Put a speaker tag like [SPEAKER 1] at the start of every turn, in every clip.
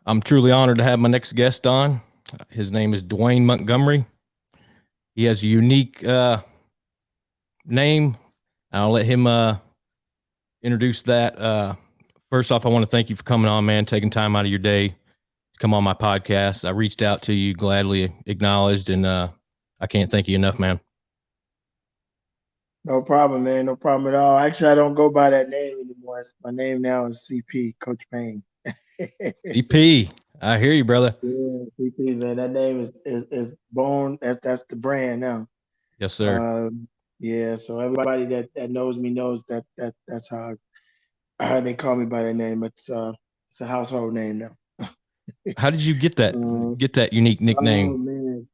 [SPEAKER 1] I'm truly honored to have my next guest on. His name is Dwayne Montgomery. He has a unique name. I'll let him introduce that. First off, I want to thank you for coming on, man, taking time out of your day to come on my podcast. I reached out to you, gladly acknowledged, and I can't thank you enough, man.
[SPEAKER 2] No problem, man. No problem at all. Actually, I don't go by that name anymore. My name now is CP, Coach Payne.
[SPEAKER 1] CP, I hear you, brother.
[SPEAKER 2] Yeah, CP, man. That name is bone. That's the brand now.
[SPEAKER 1] Yes, sir.
[SPEAKER 2] Um, yeah. So everybody that knows me knows that's how they call me by that name. It's a household name now.
[SPEAKER 1] How did you get that
[SPEAKER 2] Uh,
[SPEAKER 1] unique
[SPEAKER 2] oh
[SPEAKER 1] nickname?
[SPEAKER 2] man.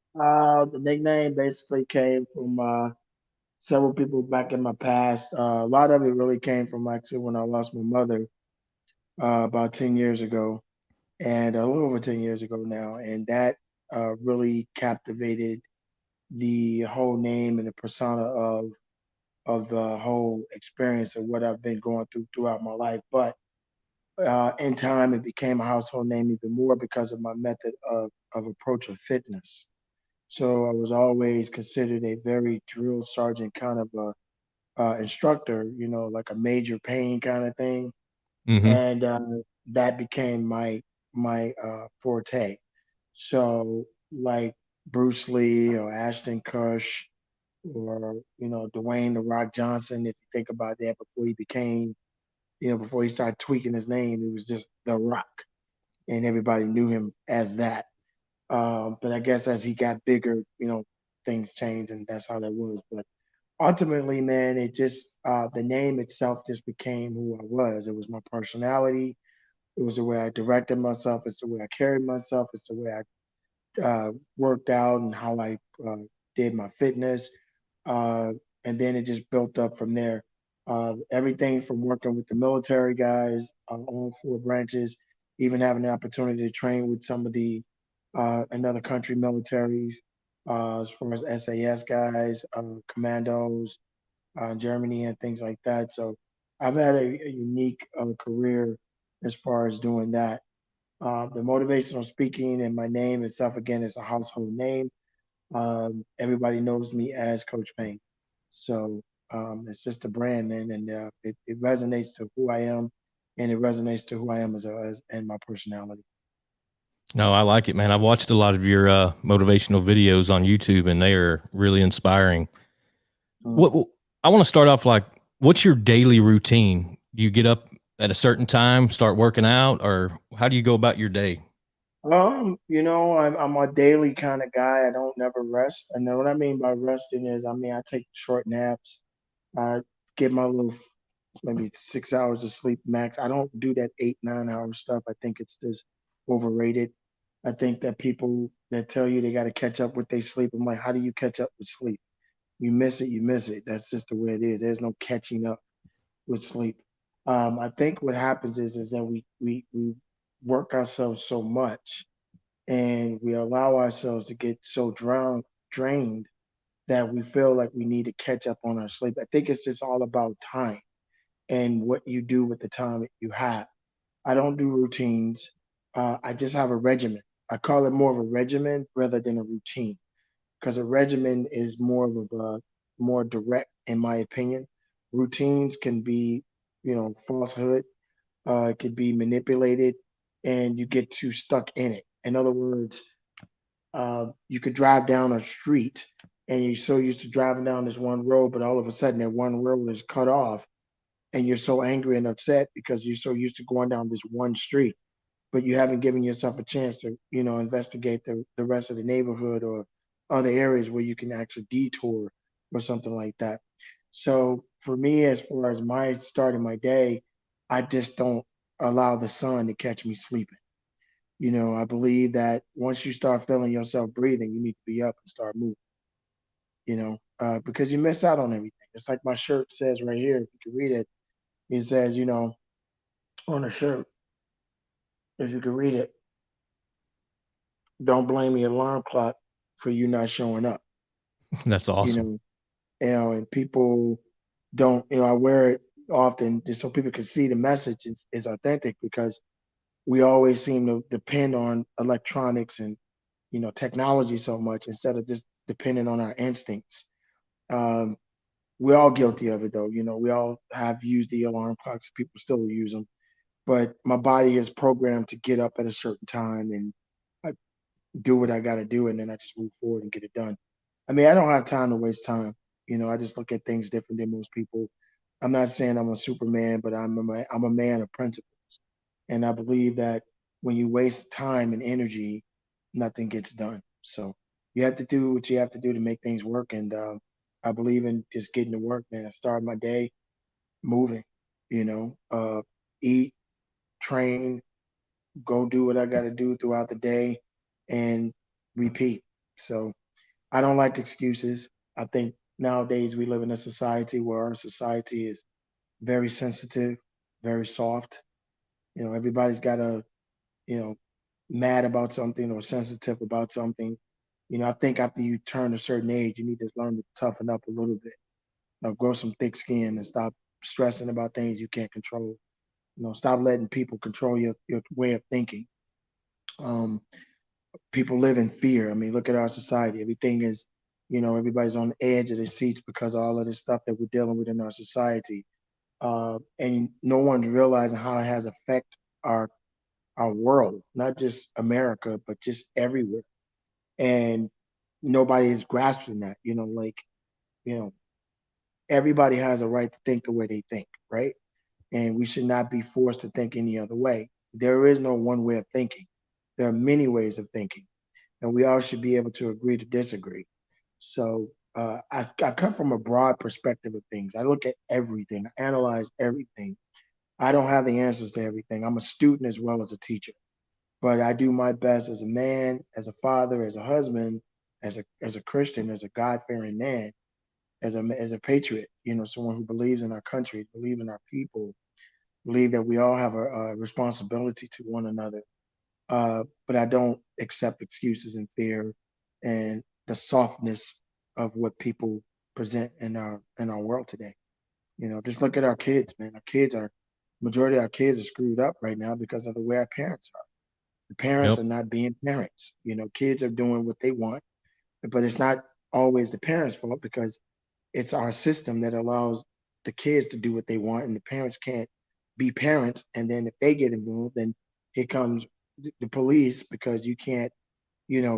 [SPEAKER 2] The nickname basically came from several people back in my past. A lot of it really came from actually when I lost my mother about 10 years ago, and a little over 10 years ago now. And that really captivated the whole name and the persona of the whole experience of what I've been going through throughout my life. But in time, it became a household name even more because of my method of approach of fitness. So I was always considered a very drill sergeant kind of a instructor, like a major pain kind of thing,
[SPEAKER 1] Mm-hmm.
[SPEAKER 2] and that became my forte. So like Bruce Lee or Ashton Kush or Dwayne the Rock Johnson, if you think about that, before he became, before he started tweaking his name, he was just The Rock, and everybody knew him as that. But I guess as he got bigger, things changed, and that's how that was. But ultimately, man, it just the name itself just became who I was. It was my personality. It was the way I directed myself. It's the way I carried myself. It's the way I worked out and how I did my fitness. Uh, and then it just built up from there. Everything from working with the military guys on all four branches, even having the opportunity to train with some of the another country militaries, as far as SAS guys, commandos, Germany, and things like that. So I've had a unique career as far as doing that. The motivational speaking and my name itself again is a household name. Everybody knows me as Coach Payne. So it's just a brand, man, and it resonates to who I am, and it resonates to who I am and my personality.
[SPEAKER 1] No, I like it, man. I've watched a lot of your motivational videos on YouTube, and they are really inspiring.
[SPEAKER 2] Mm.
[SPEAKER 1] What I want to start off like, what's your daily routine? Do you get up at a certain time, start working out, or how do you go about your day?
[SPEAKER 2] I'm a daily kind of guy. I don't never rest. And then what I mean by resting is, I mean I take short naps. I get my little maybe 6 hours of sleep max. I don't do that 8, 9 hour stuff. I think it's just overrated. I think that people that tell you they got to catch up with their sleep, I'm like, how do you catch up with sleep? You miss it, you miss it. That's just the way it is. There's no catching up with sleep. I think what happens is that we work ourselves so much and we allow ourselves to get so drained that we feel like we need to catch up on our sleep. I think it's just all about time and what you do with the time that you have. I don't do routines. I just have a regimen. I call it more of a regimen rather than a routine because a regimen is more of a more direct, in my opinion. Routines can be, falsehood. It could be manipulated, and you get too stuck in it. In other words, you could drive down a street and you're so used to driving down this one road, but all of a sudden that one road is cut off and you're so angry and upset because you're so used to going down this one street, but you haven't given yourself a chance to, investigate the rest of the neighborhood or other areas where you can actually detour or something like that. So for me, as far as my start of my day, I just don't allow the sun to catch me sleeping. I believe that once you start feeling yourself breathing, you need to be up and start moving, because you miss out on everything. It's like my shirt says right here, if you can read it, it says, on the shirt, if you can read it, don't blame the alarm clock for you not showing up.
[SPEAKER 1] That's
[SPEAKER 2] You
[SPEAKER 1] awesome.
[SPEAKER 2] know, and people don't, I wear it often just so people can see the message is authentic because we always seem to depend on electronics and technology so much instead of just depending on our instincts. Um, we're all guilty of it though. We all have used the alarm clocks. People still use them, but my body is programmed to get up at a certain time and I do what I got to do, and then I just move forward and get it done. I mean, I don't have time to waste time. I just look at things different than most people. I'm not saying I'm a Superman, but I'm a man of principle. And I believe that when you waste time and energy, nothing gets done. So you have to do what you have to do to make things work. And I believe in just getting to work, man. I start my day moving, you know, uh, eat, train, go do what I got to do throughout the day and repeat. So I don't like excuses. I think nowadays we live in a society where our society is very sensitive, very soft. Everybody's got a you know, mad about something or sensitive about something. I think after you turn a certain age, you need to learn to toughen up a little bit. Grow some thick skin and stop stressing about things you can't control. Stop letting people control your way of thinking. Um, People live in fear. I mean, look at our society. Everything is, everybody's on the edge of their seats because of all of this stuff that we're dealing with in our society. And no one's realizing how it has affect our our world, not just America, but just everywhere. And nobody is grasping that. You know, everybody has a right to think the way they think, right? And we should not be forced to think any other way. There is no one way of thinking. There are many ways of thinking, and we all should be able to agree to disagree. So I come from a broad perspective of things. I look at everything, I analyze everything. I don't have the answers to everything. I'm a student as well as a teacher, but I do my best as a man, as a father, as a husband, as a Christian, as a God fearing man, as a patriot. Someone who believes in our country, believe in our people, believe that we all have a responsibility to one another. But I don't accept excuses and fear and the softness of what people present in our world today. Just look at our kids, man. Majority of our kids are screwed up right now because of the way our parents are. The parents
[SPEAKER 1] Yep.
[SPEAKER 2] are not being parents. Kids are doing what they want, but it's not always the parents' fault because it's our system that allows the kids to do what they want, and the parents can't be parents. And then if they get involved, then here comes the police because you can't,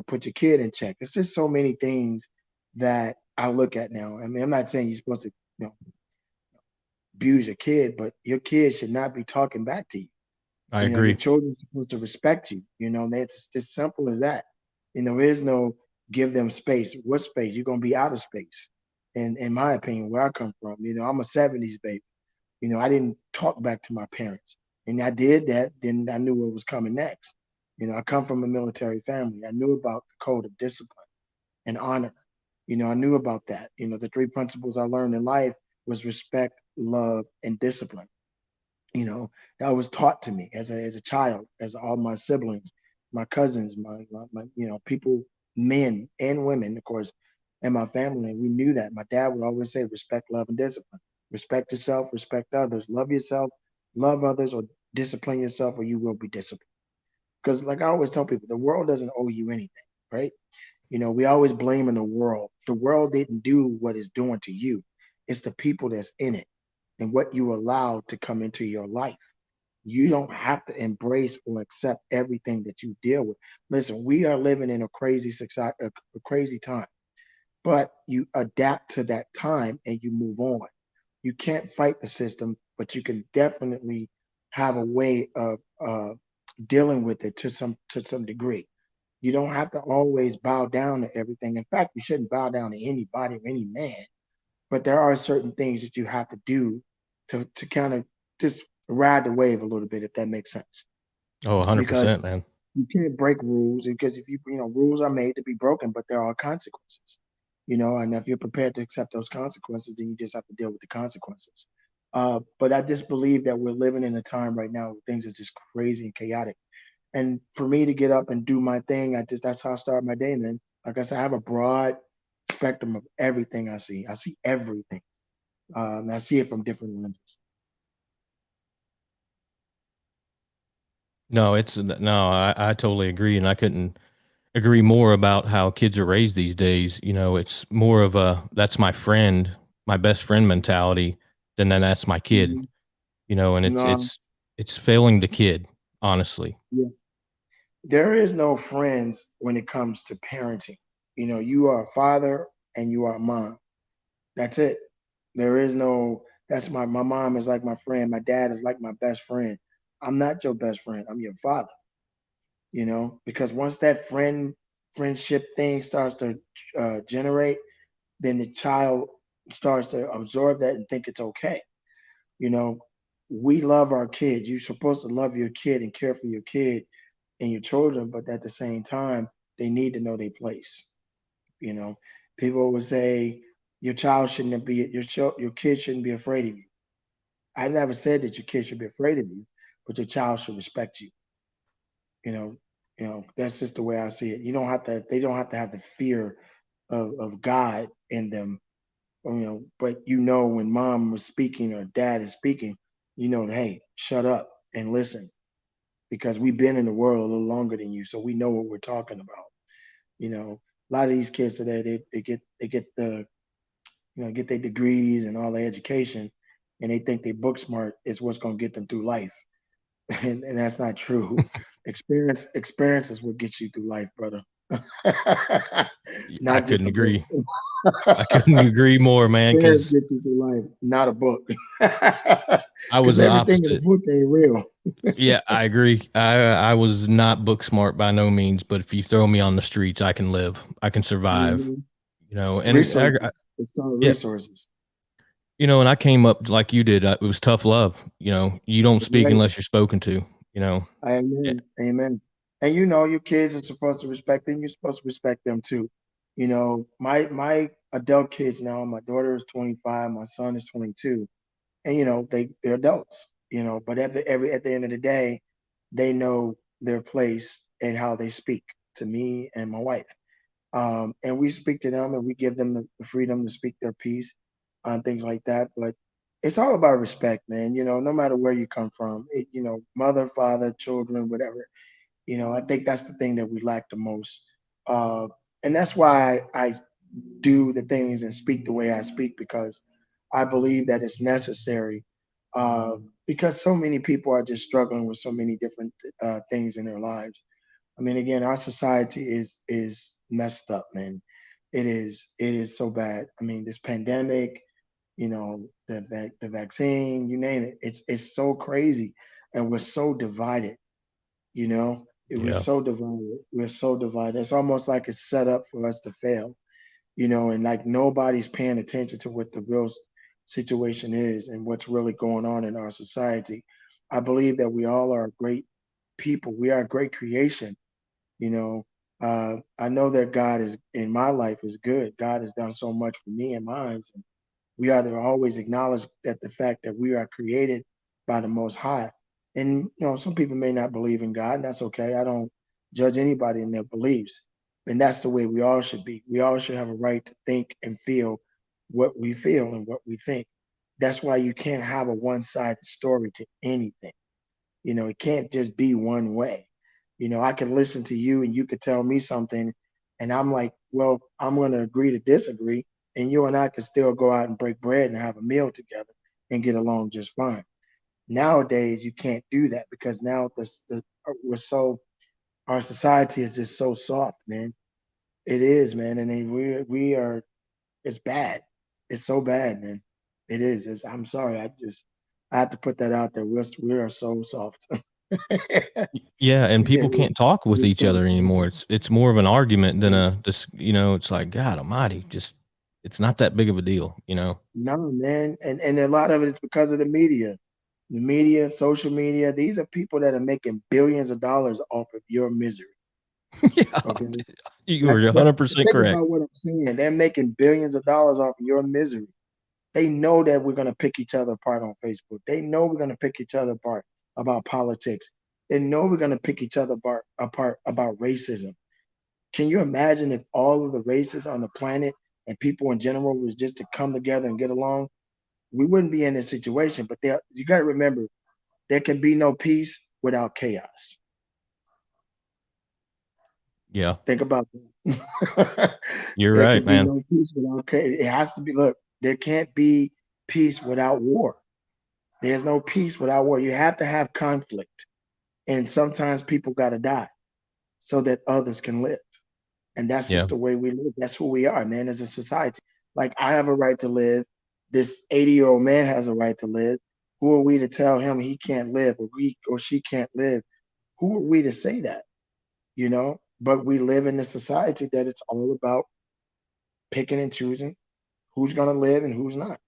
[SPEAKER 2] put your kid in check. It's just so many things that I look at now. I mean, I'm not saying you're supposed to, you know, abuse your kid, but your kid should not be talking back to you.
[SPEAKER 1] I
[SPEAKER 2] Your
[SPEAKER 1] agree.
[SPEAKER 2] children are supposed to respect you. It's just simple as that. There is no give them space. What space? You're gonna be out of space. And in my opinion, where I come from, I'm a '70s baby. I didn't talk back to my parents. And I did that, then I knew what was coming next. I come from a military family. I knew about the code of discipline and honor. I knew about that. The three principles I learned in life was respect, love, and discipline. you know that was taught to me as a child, as all my siblings, my cousins, my people, men and women, of course, in my family. And we knew that my dad would always say respect, love, and discipline. Respect yourself, respect others, love yourself, love others, or discipline yourself or you will be disciplined. Because like I always tell people, the world doesn't owe you anything, right? We always blame in the world didn't do what it's doing to you. It's the people that's in it and what you allow to come into your life. You don't have to embrace or accept everything that you deal with. Listen, we are living in a crazy society, a crazy time, but you adapt to that time and you move on. You can't fight the system, but you can definitely have a way of dealing with it to some degree. You don't have to always bow down to everything. In fact, you shouldn't bow down to anybody or any man. But there are certain things that you have to do to kind of just ride the wave a little bit, if that makes sense.
[SPEAKER 1] Oh,
[SPEAKER 2] Because
[SPEAKER 1] 100%, man.
[SPEAKER 2] you can't break rules because if rules are made to be broken, but there are consequences. And if you're prepared to accept those consequences, then you just have to deal with the consequences. But I just believe that we're living in a time right now where things are just crazy and chaotic. And for me to get up and do my thing, that's how I start my day, man. Like I said, I have a broad spectrum of everything I see. I see everything. I see it from different lenses.
[SPEAKER 1] No, it's no, I totally agree, and I couldn't agree more about how kids are raised these days. You know, it's more of a that's my friend, my best friend mentality than that's my kid.
[SPEAKER 2] Mhm.
[SPEAKER 1] You know, and
[SPEAKER 2] No,
[SPEAKER 1] it's failing the kid, honestly.
[SPEAKER 2] yeah. There is no friends when it comes to parenting. You are a father and you are a mom. That's it. There is no, my mom is like my friend. My dad is like my best friend. I'm not your best friend. I'm your father, because once that friendship thing starts to generate, then the child starts to absorb that and think it's okay. You know, we love our kids. You're supposed to love your kid and care for your kid and your children, but at the same time, they need to know their place. You know, People would say your child shouldn't be your kid shouldn't be afraid of you. I never said that your kid should be afraid of you, but your child should respect you. You know, that's just the way I see it. You don't have to. They don't have to have the fear of God in them. But when mom was speaking or dad is speaking, hey, shut up and listen because we've been in the world a little longer than you, so we know what we're talking about. A lot of these kids today, they get get their degrees and all their education, and they think they book smart is what's going to get them through life, and that's not true. Experience is what gets you through life, brother.
[SPEAKER 1] I
[SPEAKER 2] Not just
[SPEAKER 1] couldn't
[SPEAKER 2] a book.
[SPEAKER 1] agree. I couldn't agree more, man.
[SPEAKER 2] Experience
[SPEAKER 1] Because
[SPEAKER 2] gets you through life, not a book.
[SPEAKER 1] I was
[SPEAKER 2] Because
[SPEAKER 1] the
[SPEAKER 2] everything in a
[SPEAKER 1] opposite.
[SPEAKER 2] book ain't real.
[SPEAKER 1] Yeah, I agree. I was not book smart by no means, but if you throw me on the streets, I can live. I can survive.
[SPEAKER 2] Mhm.
[SPEAKER 1] You know, and
[SPEAKER 2] Resources. It's called
[SPEAKER 1] yeah,
[SPEAKER 2] resources.
[SPEAKER 1] you know, and I came up like you did. It was tough love. You know, you don't speak
[SPEAKER 2] Right.
[SPEAKER 1] unless you're spoken to. You know, yeah,
[SPEAKER 2] Amen. Amen. And your kids are supposed to respect them. You're supposed to respect them too. My adult kids now. My daughter is 25. My son is 22, and they're adults. But at the end of the day, they know their place and how they speak to me and my wife. And we speak to them and we give them the freedom to speak their piece on things like that. But it's all about respect, man. No matter where you come from, mother, father, children, whatever. I think that's the thing that we lack the most. Uh, and that's why I do the things and speak the way I speak because I believe that it's necessary. Because so many people are just struggling with so many different things in their lives. I mean, again, our society is messed up, man. It is so bad. I mean, this pandemic, the vaccine, you name it, it's so crazy, and we're so divided. We're
[SPEAKER 1] yeah,
[SPEAKER 2] so divided. We're so divided. It's almost like it's set up for us to fail. And like nobody's paying attention to what the real situation is and what's really going on in our society. I believe that we all are great people. We are a great creation you know, I know that God is in my life is good. God has done so much for me and mine. And we are to always acknowledge that the fact that we are created by the Most High. And some people may not believe in God, and that's okay. I don't judge anybody in their beliefs, and that's the way we all should be. We all should have a right to think and feel what we feel and what we think. That's why you can't have a one-sided story to anything. It can't just be one way. I can listen to you and you could tell me something, and I'm like, well, I'm going to agree to disagree, and you and I can still go out and break bread and have a meal together and get along just fine. Nowadays, you can't do that because now we're so our society is just so soft, man. It is, man, and we are. It's bad. It's so bad, man. It is. I'm sorry. I have to put that out there. We are so soft.
[SPEAKER 1] yeah, and
[SPEAKER 2] Yeah,
[SPEAKER 1] people can't talk with
[SPEAKER 2] we're
[SPEAKER 1] each
[SPEAKER 2] so
[SPEAKER 1] other
[SPEAKER 2] soft.
[SPEAKER 1] anymore. It's more of an argument than
[SPEAKER 2] Yeah.
[SPEAKER 1] a this. You know, it's like God Almighty, just it's not that big of a deal. You know.
[SPEAKER 2] No, man, and a lot of it is because of the media. The media, social media. These are people that are making billions of dollars off of your misery.
[SPEAKER 1] Yeah,
[SPEAKER 2] Okay,
[SPEAKER 1] you were
[SPEAKER 2] that's that.
[SPEAKER 1] 100%
[SPEAKER 2] Think
[SPEAKER 1] correct.
[SPEAKER 2] about what I'm saying. They're making billions of dollars off of your misery. They know that we're gonna pick each other apart on Facebook. They know we're gonna pick each other apart about politics. They know we're gonna pick each other apart about racism. Can you imagine if all of the races on the planet and people in general was just to come together and get along? We wouldn't be in this situation. But you got to remember, there can be no peace without chaos.
[SPEAKER 1] Yeah.
[SPEAKER 2] Think about that.
[SPEAKER 1] You're
[SPEAKER 2] There
[SPEAKER 1] right,
[SPEAKER 2] can be
[SPEAKER 1] man.
[SPEAKER 2] no peace without it has to be look, there can't be peace without war. There's no peace without war. You have to have conflict. And sometimes people gotta die so that others can live. And that's
[SPEAKER 1] Yeah.
[SPEAKER 2] just the way we live. That's who we are, man, as a society. Like I have a right to live. This 80-year-old man has a right to live. Who are we to tell him he can't live or we or she can't live? Who are we to say that? You know? But we live in a society that it's all about picking and choosing who's gonna live and who's not.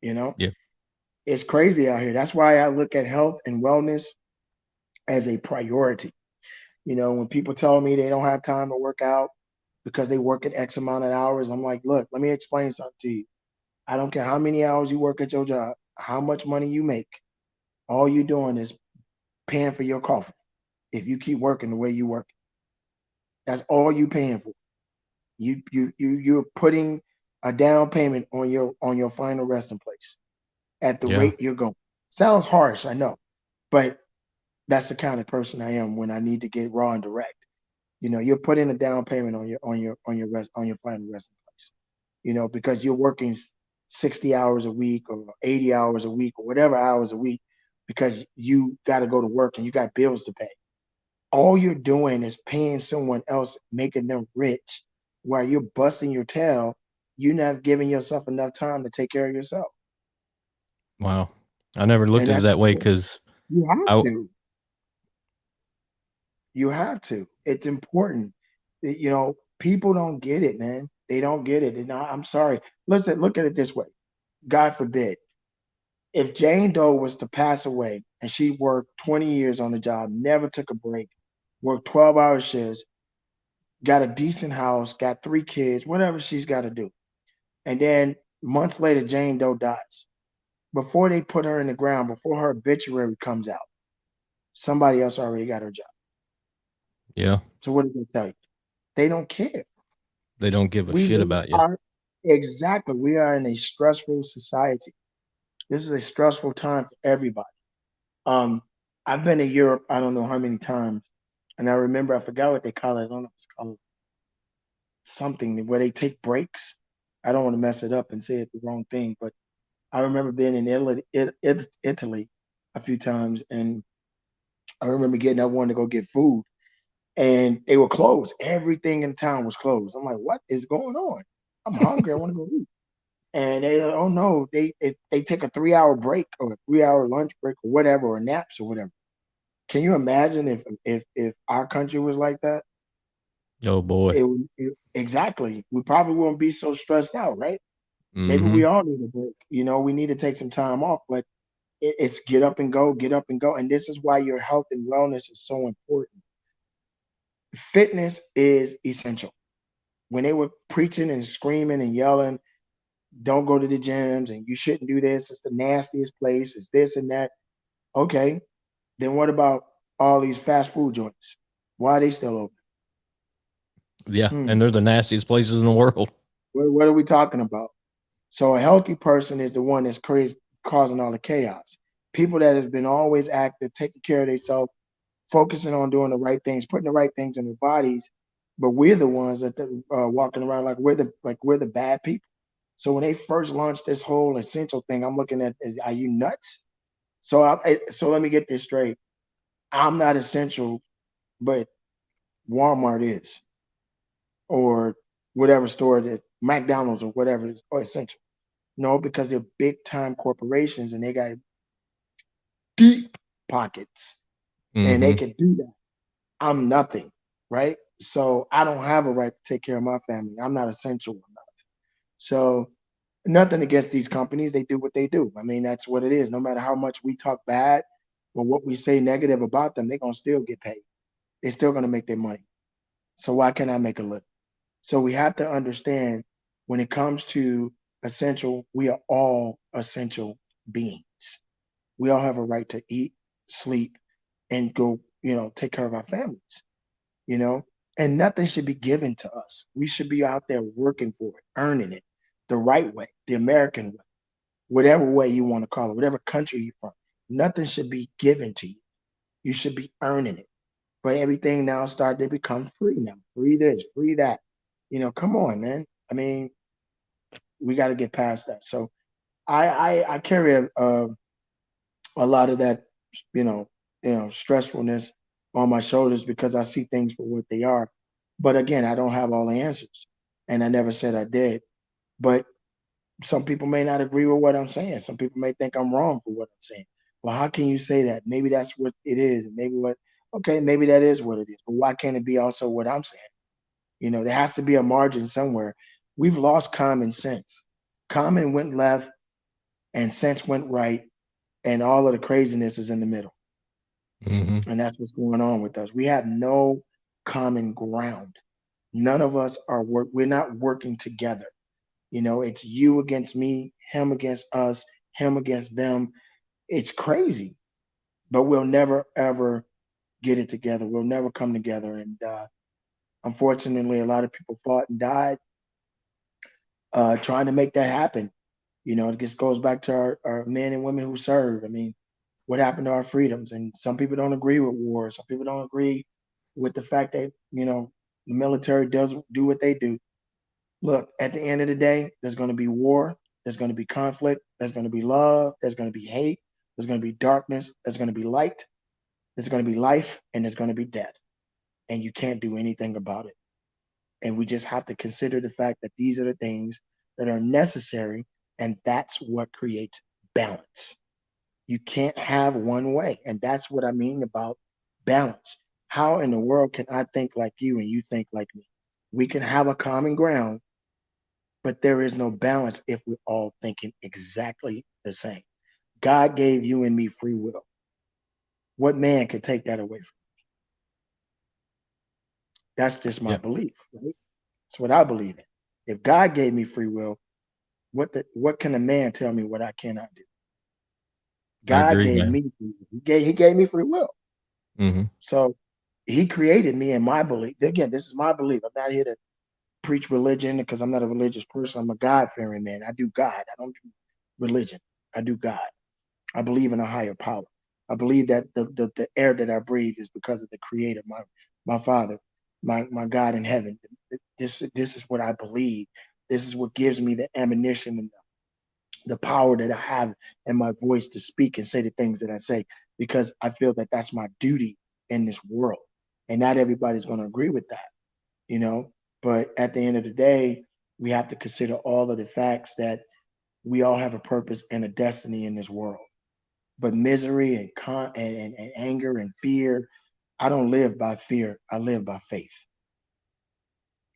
[SPEAKER 2] You know?
[SPEAKER 1] Yeah.
[SPEAKER 2] It's crazy out here. That's why I look at health and wellness as a priority. You know, when people tell me they don't have time to work out because they work at X amount of hours, I'm like, look, let me explain something to you. I don't care how many hours you work at your job, how much money you make. All you're doing is paying for your coffee. If you keep working the way you work, that's all you paying for. You're putting a down payment on your final resting place at the
[SPEAKER 1] Yeah.
[SPEAKER 2] rate you're going. Sounds harsh, I know, but that's the kind of person I am when I need to get raw and direct. You know, you're putting a down payment on your final resting place. You know, because you're working 60 hours a week or 80 hours a week or whatever hours a week because you got to go to work and you got bills to pay. All you're doing is paying someone else, making them rich while you're busting your tail. You're not giving yourself enough time to take care of yourself.
[SPEAKER 1] Wow. I never looked
[SPEAKER 2] And
[SPEAKER 1] at it
[SPEAKER 2] that's
[SPEAKER 1] that way because
[SPEAKER 2] you have
[SPEAKER 1] I,
[SPEAKER 2] to. You have to. It's important. You know, people don't get it, man. They don't get it. And I'm sorry. Listen, look at it this way. God forbid, if Jane Doe was to pass away and she worked 20 years on the job, never took a break, worked 12-hour shifts, got a decent house, got 3 kids, whatever she's got to do. And then months later, Jane Doe dies. Before they put her in the ground, before her obituary comes out, somebody else already got her job.
[SPEAKER 1] yeah,
[SPEAKER 2] So what does it tell you? They don't care.
[SPEAKER 1] they don't give a
[SPEAKER 2] We
[SPEAKER 1] shit
[SPEAKER 2] live
[SPEAKER 1] about you.
[SPEAKER 2] our exactly. We are in a stressful society. This is a stressful time for everybody. Um, I've been to Europe, I don't know how many times, and I remember I forgot what they call it. I don't know if it's called something where they take breaks. I don't want to mess it up and say it the wrong thing, but I remember being in Italy a few times, and I remember getting up wanting to go get food, and they were closed. Everything in town was closed. I'm like, what is going on? I'm hungry. I want to go eat. And they, oh no, they take a 3 hour break or a 3 hour lunch break or whatever, or naps or whatever. Can you imagine if our country was like that?
[SPEAKER 1] Oh boy.
[SPEAKER 2] Exactly. We probably wouldn't be so stressed out, right? Maybe
[SPEAKER 1] Mm-hmm.
[SPEAKER 2] we all need a break. You know, we need to take some time off, but it's get up and go, get up and go. And this is why your health and wellness is so important. Fitness is essential. When they were preaching and screaming and yelling, don't go to the gyms and you shouldn't do this, it's the nastiest place, it's this and that. Okay, then what about all these fast food joints? Why are they still open?
[SPEAKER 1] Yeah,
[SPEAKER 2] Hmm.
[SPEAKER 1] and they're the nastiest places in the world.
[SPEAKER 2] What are we talking about? So a healthy person is the one that's crazy, causing all the chaos. People that have been always active, taking care of themselves, focusing on doing the right things, putting the right things in their bodies. But we're the ones that walking around like we're the bad people. So when they first launched this whole essential thing, I'm looking at is are you nuts? So let me get this straight. I'm not essential, but Walmart is, or whatever store that McDonald's or whatever is or essential. No, because they're big time corporations and they got deep pockets and they
[SPEAKER 1] Mm-hmm.
[SPEAKER 2] can do that. I'm nothing, right? So I don't have a right to take care of my family. I'm not essential enough. So nothing against these companies. They do what they do. I mean, that's what it is. No matter how much we talk bad or what we say negative about them, they're gonna still get paid. They're still gonna make their money. So why can't I make a living? So we have to understand when it comes to essential, we are all essential beings. We all have a right to eat, sleep, and go, take care of our families, you know? And nothing should be given to us. We should be out there working for it, earning it the right way, the American way, whatever way you want to call it, whatever country you're from. Nothing should be given to you. You should be earning it. but everything now started to become free now. Free this, free that. Come on, man. I mean, we got to get past that. So I carry a lot of that, you know, stressfulness on my shoulders because I see things for what they are. But again, I don't have all the answers, and I never said I did. But some people may not agree with what I'm saying. Some people may think I'm wrong for what I'm saying. Well, how can you say that? Maybe that's what it is, and maybe what. Okay, maybe that is what it is. But why can't it be also what I'm saying? There has to be a margin somewhere. We've lost common sense. Common went left, and sense went right, and all of the craziness is in the middle.
[SPEAKER 1] Hmm.
[SPEAKER 2] And that's what's going on with us. We have no common ground. None of us are we're not working together. It's you against me, him against us, him against them. It's crazy, but we'll never ever get it together. We'll never come together. And unfortunately, a lot of people fought and died trying to make that happen. It just goes back to our men and women who serve. I mean, what happened to our freedoms? And some people don't agree with war. Some people don't agree with the fact that, the military does do what they do. Look, at the end of the day, there's going to be war, there's going to be conflict, there's going to be love, there's going to be hate, there's going to be darkness, there's going to be light, there's going to be life, and there's going to be death. And you can't do anything about it. And we just have to consider the fact that these are the things that are necessary, and that's what creates balance. You can't have one way. And that's what I mean about balance. How in the world can I think like you and you think like me? We can have a common ground, but there is no balance if we're all thinking exactly the same. God gave you and me free will. What man could take that away from? That's just my
[SPEAKER 1] Yeah,
[SPEAKER 2] belief, right? It's what I believe in. If God gave me free will, what can a man tell me what I cannot do?
[SPEAKER 1] I
[SPEAKER 2] God
[SPEAKER 1] agree,
[SPEAKER 2] gave
[SPEAKER 1] man.
[SPEAKER 2] me free will. He gave me free will.
[SPEAKER 1] Hmm.
[SPEAKER 2] So he created me in my belief. Again, this is my belief. I'm not here to preach religion because I'm not a religious person. I'm a God fearing man. I do God. I don't do religion. I do God. I believe in a higher power. I believe that the air that I breathe is because of the creator, my father, my God in heaven. This is what I believe. This is what gives me the ammunition and the power that I have in my voice to speak and say the things that I say because I feel that that's my duty in this world. And not everybody's going to agree with that, you know. But at the end of the day, we have to consider all of the facts that we all have a purpose and a destiny in this world. But misery and and anger and fear, I don't live by fear. I live by faith.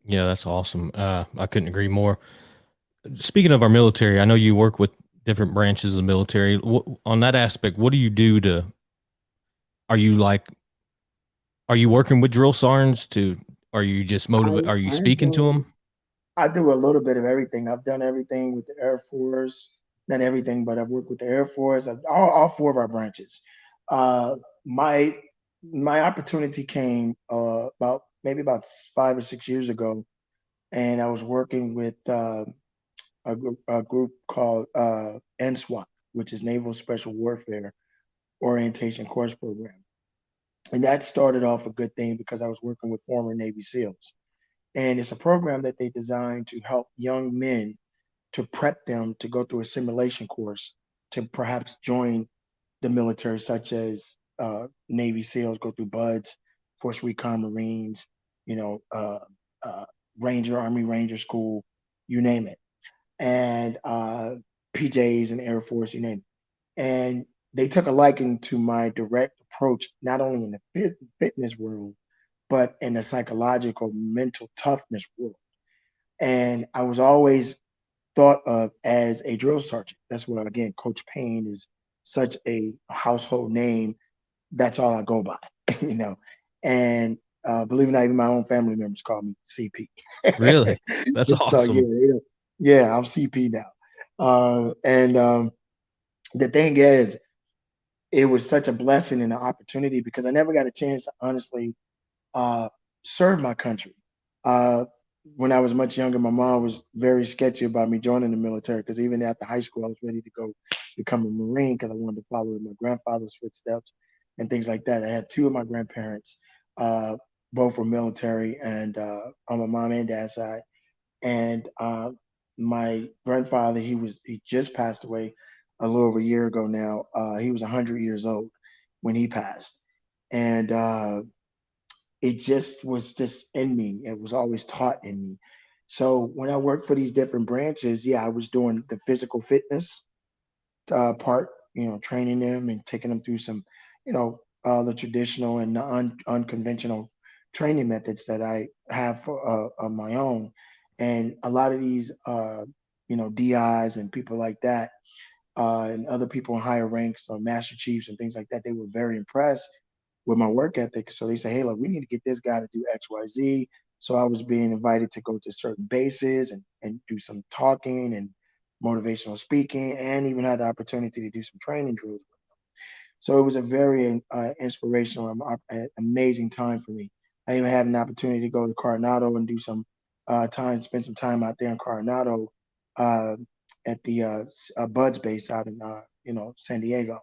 [SPEAKER 1] Yeah, that's awesome. I couldn't agree more. Speaking of our military, I know you work with different branches of the military. On that aspect, what do you do to? Are you like? Are you working with drill sergeants to? Are you just motivate? Are you
[SPEAKER 2] I
[SPEAKER 1] speaking to
[SPEAKER 2] do
[SPEAKER 1] them?
[SPEAKER 2] I do a little bit of everything. I've done everything with the Air Force, not everything, but I've worked with the Air Force, all four of our branches. Uh, my my opportunity came about maybe about 5 or 6 years ago, and I was working with a group called NSWAT, which is Naval Special Warfare Orientation Course Program, and that started off a good thing because I was working with former Navy SEALs, and it's a program that they designed to help young men to prep them to go through a simulation course to perhaps join the military, such as Navy SEALs go through BUDS, Force Recon Marines, you know, uh, Ranger, Army Ranger School, you name it, and PJs and Air Force, you name it. And they took a liking to my direct approach, not only in the fitness world, but in the psychological, mental toughness world. And I was always thought of as a drill sergeant. That's where, again, Coach Payne is such a household name. That's all I go by, you know. And believe it or not, even my own family members call me CP.
[SPEAKER 1] Really? That's
[SPEAKER 2] So yeah,
[SPEAKER 1] awesome.
[SPEAKER 2] yeah, I'm CP now. And the thing is, it was such a blessing and an opportunity because I never got a chance to honestly uh, serve my country. Uh, when I was much younger, my mom was very sketchy about me joining the military because even after high school, I was ready to go become a Marine because I wanted to follow in my grandfather's footsteps and things like that. I had two of my grandparents. Uh, both were military, and on my mom and dad's side. And my grandfather, he just passed away a little over a year ago now. He was 100 years old when he passed, and it just was just in me. It was always taught in me. So when I worked for these different branches, yeah, I was doing the physical fitness part, training them and taking them through some, the traditional and the unconventional training methods that I have for on my own. And a lot of these, DIs and people like that, and other people in higher ranks or master chiefs and things like that, they were very impressed with my work ethic. So they say, hey, look, we need to get this guy to do X, Y, Z. So I was being invited to go to certain bases and do some talking and motivational speaking, and even had the opportunity to do some training drills. So it was a very inspirational, amazing time for me. I even had an opportunity to go to Coronado and do some spend some time out there in Coronado uh, at the Buds base out in San Diego,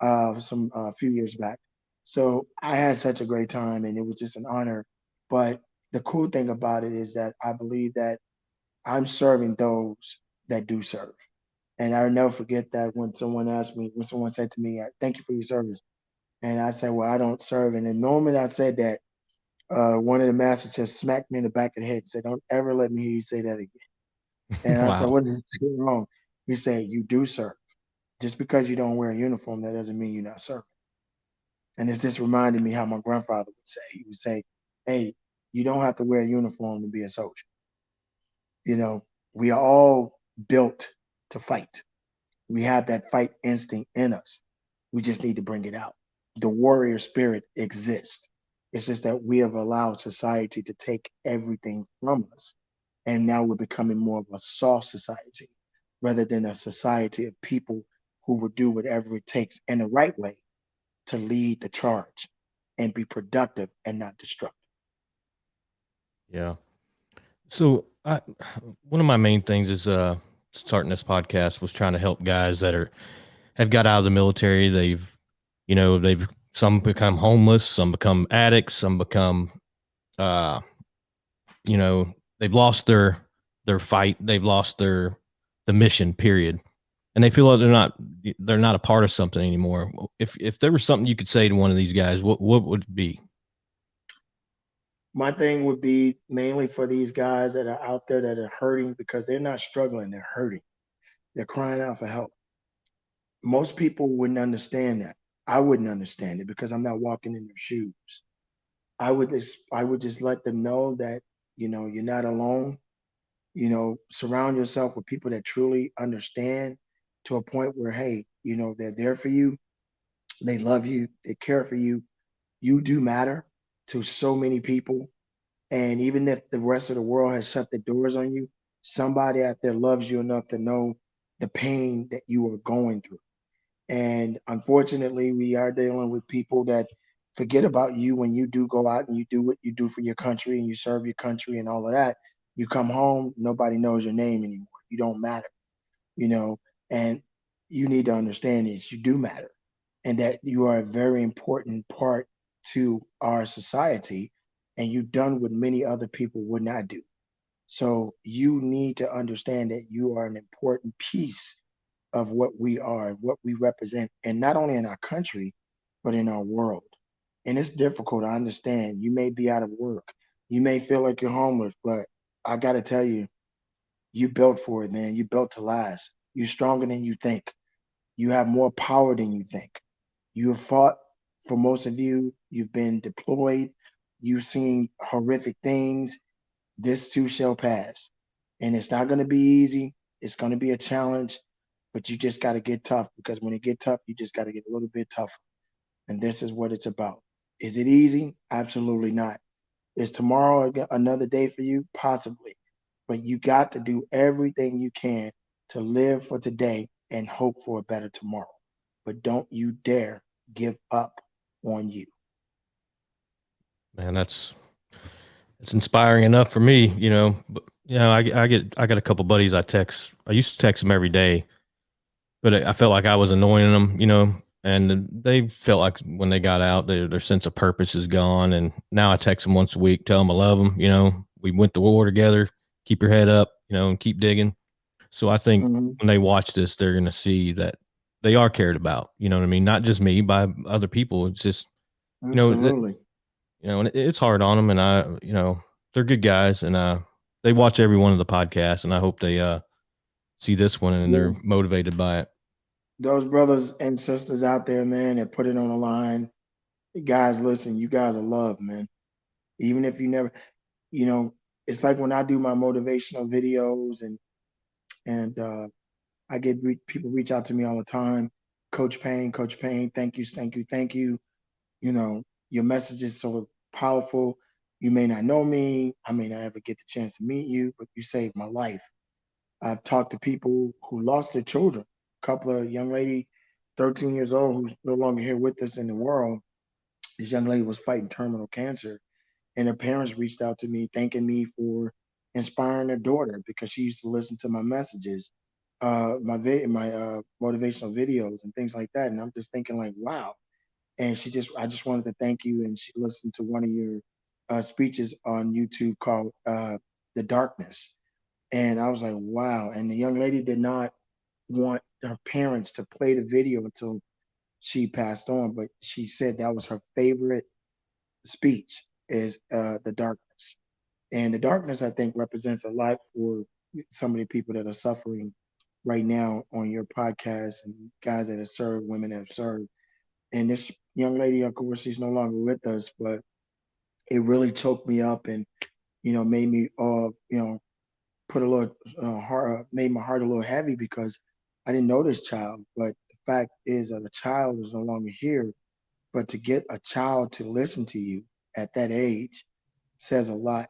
[SPEAKER 2] some few years back. So I had such a great time, and it was just an honor. But the cool thing about it is that I believe that I'm serving those that do serve. And I'll never forget that when someone said to me, "Thank you for your service," and I said, "Well, I don't serve." And the moment I said that, one of the masters just smacked me in the back of the head and said, "Don't ever let me hear you say that again." And I said,
[SPEAKER 1] Wow.
[SPEAKER 2] "What did I say wrong?" He said, "You do serve. Just because you don't wear a uniform, that doesn't mean you're not serving." And it's just reminded me how my grandfather would say. He would say, "Hey, you don't have to wear a uniform to be a soldier. You know, we are all built to fight. We have that fight instinct in us. We just need to bring it out. The warrior spirit exists. It's just that we have allowed society to take everything from us. And now we're becoming more of a soft society rather than a society of people who will do whatever it takes in the right way to lead the charge and be productive and not destructive."
[SPEAKER 1] Yeah. So one of my main things is starting this podcast was trying to help guys that have got out of the military. They've some become homeless, some become addicts, some become uh you know they've lost their fight, they've lost the mission period, and they feel like they're not a part of something anymore. If there was something you could say to one of these guys, what would it be?
[SPEAKER 2] My thing would be mainly for these guys that are out there that are hurting because they're not struggling, they're hurting. They're crying out for help. Most people wouldn't understand that. I wouldn't understand it because I'm not walking in their shoes. I would just let them know that, you're not alone. Surround yourself with people that truly understand to a point where, hey, they're there for you, they love you, they care for you. You do matter to so many people. And even if the rest of the world has shut the doors on you, somebody out there loves you enough to know the pain that you are going through. And unfortunately, we are dealing with people that forget about you when you do go out and you do what you do for your country and you serve your country and all of that. You come home, nobody knows your name anymore. You don't matter, you know, and you need to understand this. You do matter and that you are a very important part to our society and you've done what many other people would not do. So you need to understand that you are an important piece of what we are, what we represent, and not only in our country, but in our world. And it's difficult. I understand. You may be out of work. You may feel like you're homeless, but I got to tell you, you built for it, man. You built to last. You're stronger than you think. You have more power than you think. You have fought for most of you. You've been deployed. You've seen horrific things. This too shall pass. And it's not going to be easy. It's going to be a challenge, but you just got to get tough because when it get tough, you just got to get a little bit tougher. And this is what it's about. Is it easy? Absolutely not. Is tomorrow another day for you? Possibly. But you got to do everything you can to live for today and hope for a better tomorrow. But don't you dare give up on you.
[SPEAKER 1] Man, it's inspiring enough for me. But I got a couple buddies I text. I used to text them every day, but I felt like I was annoying them. and they felt like when they got out, their sense of purpose is gone. And now I text them once a week, tell them I love them. We went to war together. Keep your head up, and keep digging. So I think
[SPEAKER 2] Hmm.
[SPEAKER 1] when they watch this, they're going to see that they are cared about. You know what I mean? Not just me, by other people. It's just you know, that,
[SPEAKER 2] Absolutely.
[SPEAKER 1] and it's hard on them. And they're good guys, and they watch every one of the podcasts, and I hope they see this one and they're
[SPEAKER 2] Yeah.
[SPEAKER 1] motivated by it.
[SPEAKER 2] Those brothers and sisters out there, man, that put it on the line. Guys, listen, you guys are loved, man. Even if you never, you know, it's like when I do my motivational videos and I get people reach out to me all the time. Coach Payne, thank you, thank you, thank you. You know, your message is so powerful. You may not know me, I may not ever get the chance to meet you, but you saved my life. I've talked to people who lost their children. A couple of young lady, 13 years old, who's no longer here with us in the world. This young lady was fighting terminal cancer, and her parents reached out to me, thanking me for inspiring their daughter because she used to listen to my messages, my motivational videos and things like that. And I'm just thinking like, wow. And I just wanted to thank you. And she listened to one of your speeches on YouTube called "The Darkness," and I was like, wow. And the young lady did not want her parents to play the video until she passed on, but she said that was her favorite speech is the darkness. And the darkness, I think, represents a lot for so many people that are suffering right now on your podcast and guys that have served, women that have served. And this young lady, of course, she's no longer with us, but it really choked me up and made me put a little heart, made my heart a little heavy because I didn't know this child. But the fact is that a child is no longer here. But to get a child to listen to you at that age says a lot.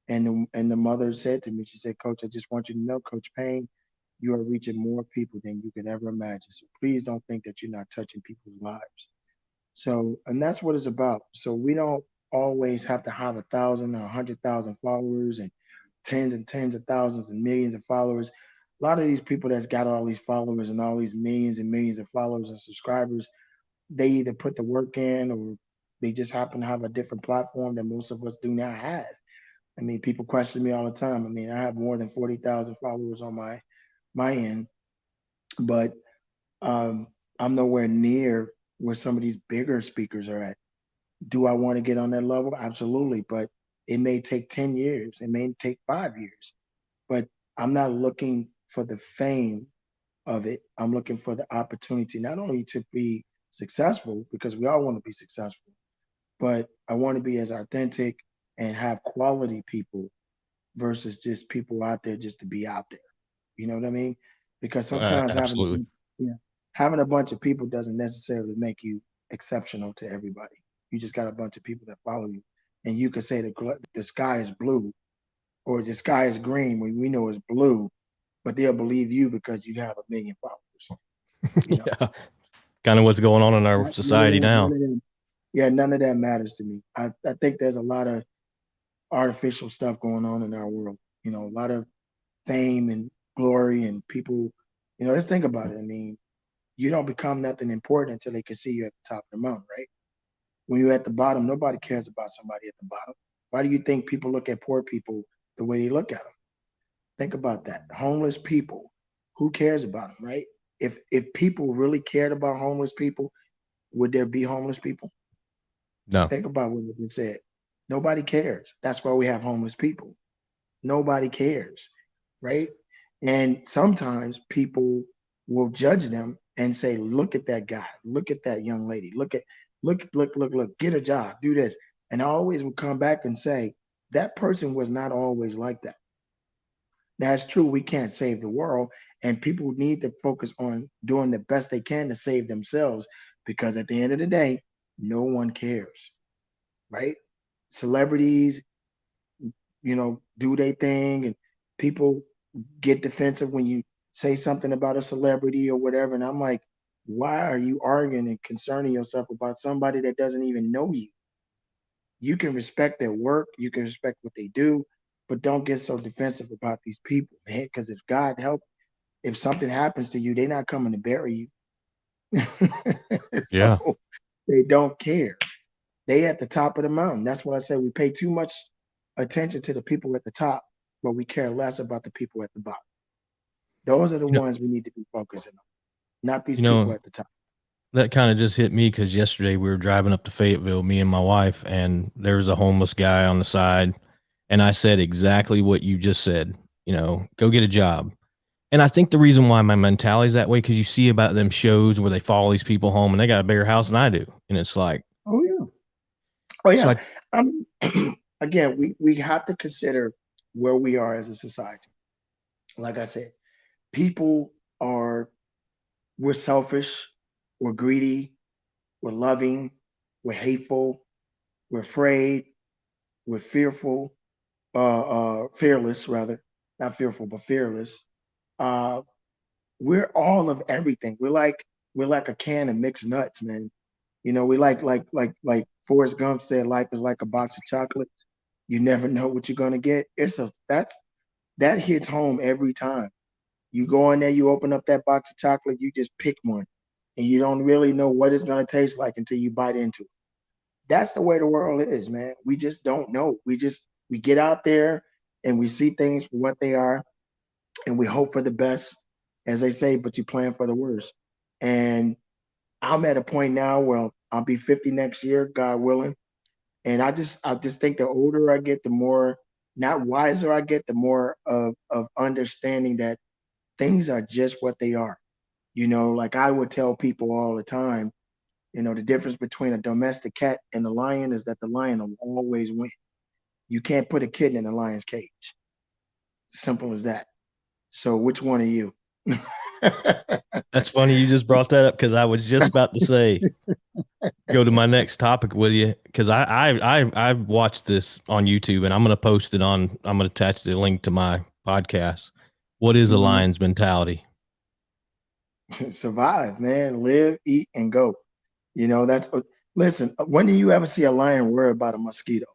[SPEAKER 2] And the mother said to me, she said, "Coach, I just want you to know, Coach Payne, you are reaching more people than you could ever imagine. So please don't think that you're not touching people's lives." So, and that's what it's about. So we don't always have to have 1,000 or 100,000 followers and tens of thousands and millions of followers. A lot of these people that's got all these followers and all these millions and millions of followers and subscribers, they either put the work in or they just happen to have a different platform that most of us do not have. I mean, people question me all the time. I mean, I have more than 40,000 followers on my end, but um, I'm nowhere near where some of these bigger speakers are at. Do I want to get on that level? Absolutely, but it may take 10 years. It may take 5 years, but I'm not looking for the fame of it. I'm looking for the opportunity not only to be successful because we all want to be successful, but I want to be as authentic and have quality people versus just people out there just to be out there. You know what I mean? Because sometimes
[SPEAKER 1] Absolutely.
[SPEAKER 2] having a bunch of people doesn't necessarily make you exceptional to everybody. You just got a bunch of people that follow you, and you could say the sky is blue or the sky is green when we know it's blue, but they'll believe you because you have a million followers.
[SPEAKER 1] Yeah,
[SPEAKER 2] So
[SPEAKER 1] kind of what's going on in our society
[SPEAKER 2] none
[SPEAKER 1] now.
[SPEAKER 2] of them, yeah, none of that matters to me. I think there's a lot of artificial stuff going on in our world. A lot of fame and glory and people. Let's think about it. I mean, you don't become nothing important until they can see you at the top of the mountain, right? When you're at the bottom, nobody cares about somebody at the bottom. Why do you think people look at poor people the way they look at them? Think about that. Homeless people, who cares about them, right? If people really cared about homeless people, would there be homeless people?
[SPEAKER 1] No,
[SPEAKER 2] Think about what you just said. Nobody cares. That's why we have homeless people. Nobody cares, right? And sometimes people will judge them and say, "Look at that guy. Look at that young lady. Look. Get a job. Do this." And I always will come back and say, that person was not always like that. That's true. We can't save the world, and people need to focus on doing the best they can to save themselves because at the end of the day, no one cares, right? Celebrities, do their thing, and people get defensive when you say something about a celebrity or whatever. And I'm like, why are you arguing and concerning yourself about somebody that doesn't even know you? You can respect their work, you can respect what they do, but don't get so defensive about these people, man. Because if God help, if something happens to you, they're not coming to bury you.
[SPEAKER 1] Yeah.
[SPEAKER 2] So they don't care. They at the top of the mountain. That's why I say we pay too much attention to the people at the top, but we care less about the people at the bottom. Those are the
[SPEAKER 1] You know,
[SPEAKER 2] ones we need to be focusing on, not these
[SPEAKER 1] you
[SPEAKER 2] people
[SPEAKER 1] know,
[SPEAKER 2] at the top.
[SPEAKER 1] that kind of just hit me because yesterday we were driving up to Fayetteville, me and my wife, and there was a homeless guy on the side. And I said exactly what you just said, go get a job. And I think the reason why my mentality is that way, because you see about them shows where they follow these people home and they got a bigger house than I do. And it's like,
[SPEAKER 2] Oh yeah. Oh
[SPEAKER 1] so
[SPEAKER 2] yeah.
[SPEAKER 1] I,
[SPEAKER 2] Again, we have to consider where we are as a society. Like I said, people are we're selfish, we're greedy, we're loving, we're hateful, we're afraid, we're fearful, fearless rather, not fearful but fearless. Uh, we're all of everything. We're like a can of mixed nuts, man. We like Forrest Gump said, life is like a box of chocolates. You never know what you're gonna get. That hits home every time. You go in there, you open up that box of chocolate, you just pick one, and you don't really know what it's gonna taste like until you bite into it. That's the way the world is, man. We just don't know. We get out there and we see things for what they are, and we hope for the best, as they say, but you plan for the worst. And I'm at a point now where I'll be 50 next year, God willing. And I just think the older I get, the more not wiser I get, the more of understanding that things are just what they are. Like I would tell people all the time, the difference between a domestic cat and a lion is that the lion will always win. You can't put a kitten in a lion's cage. Simple as that. So which one are you?
[SPEAKER 1] that's funny. You just brought that up because I was just about to say, go to my next topic with you. Cause I watched this on YouTube and I'm going to attach the link to my podcast. What is a
[SPEAKER 2] Mhm.
[SPEAKER 1] lion's mentality?
[SPEAKER 2] Survive, man. Live, eat, and go. That's listen. When do you ever see a lion worry about a mosquito?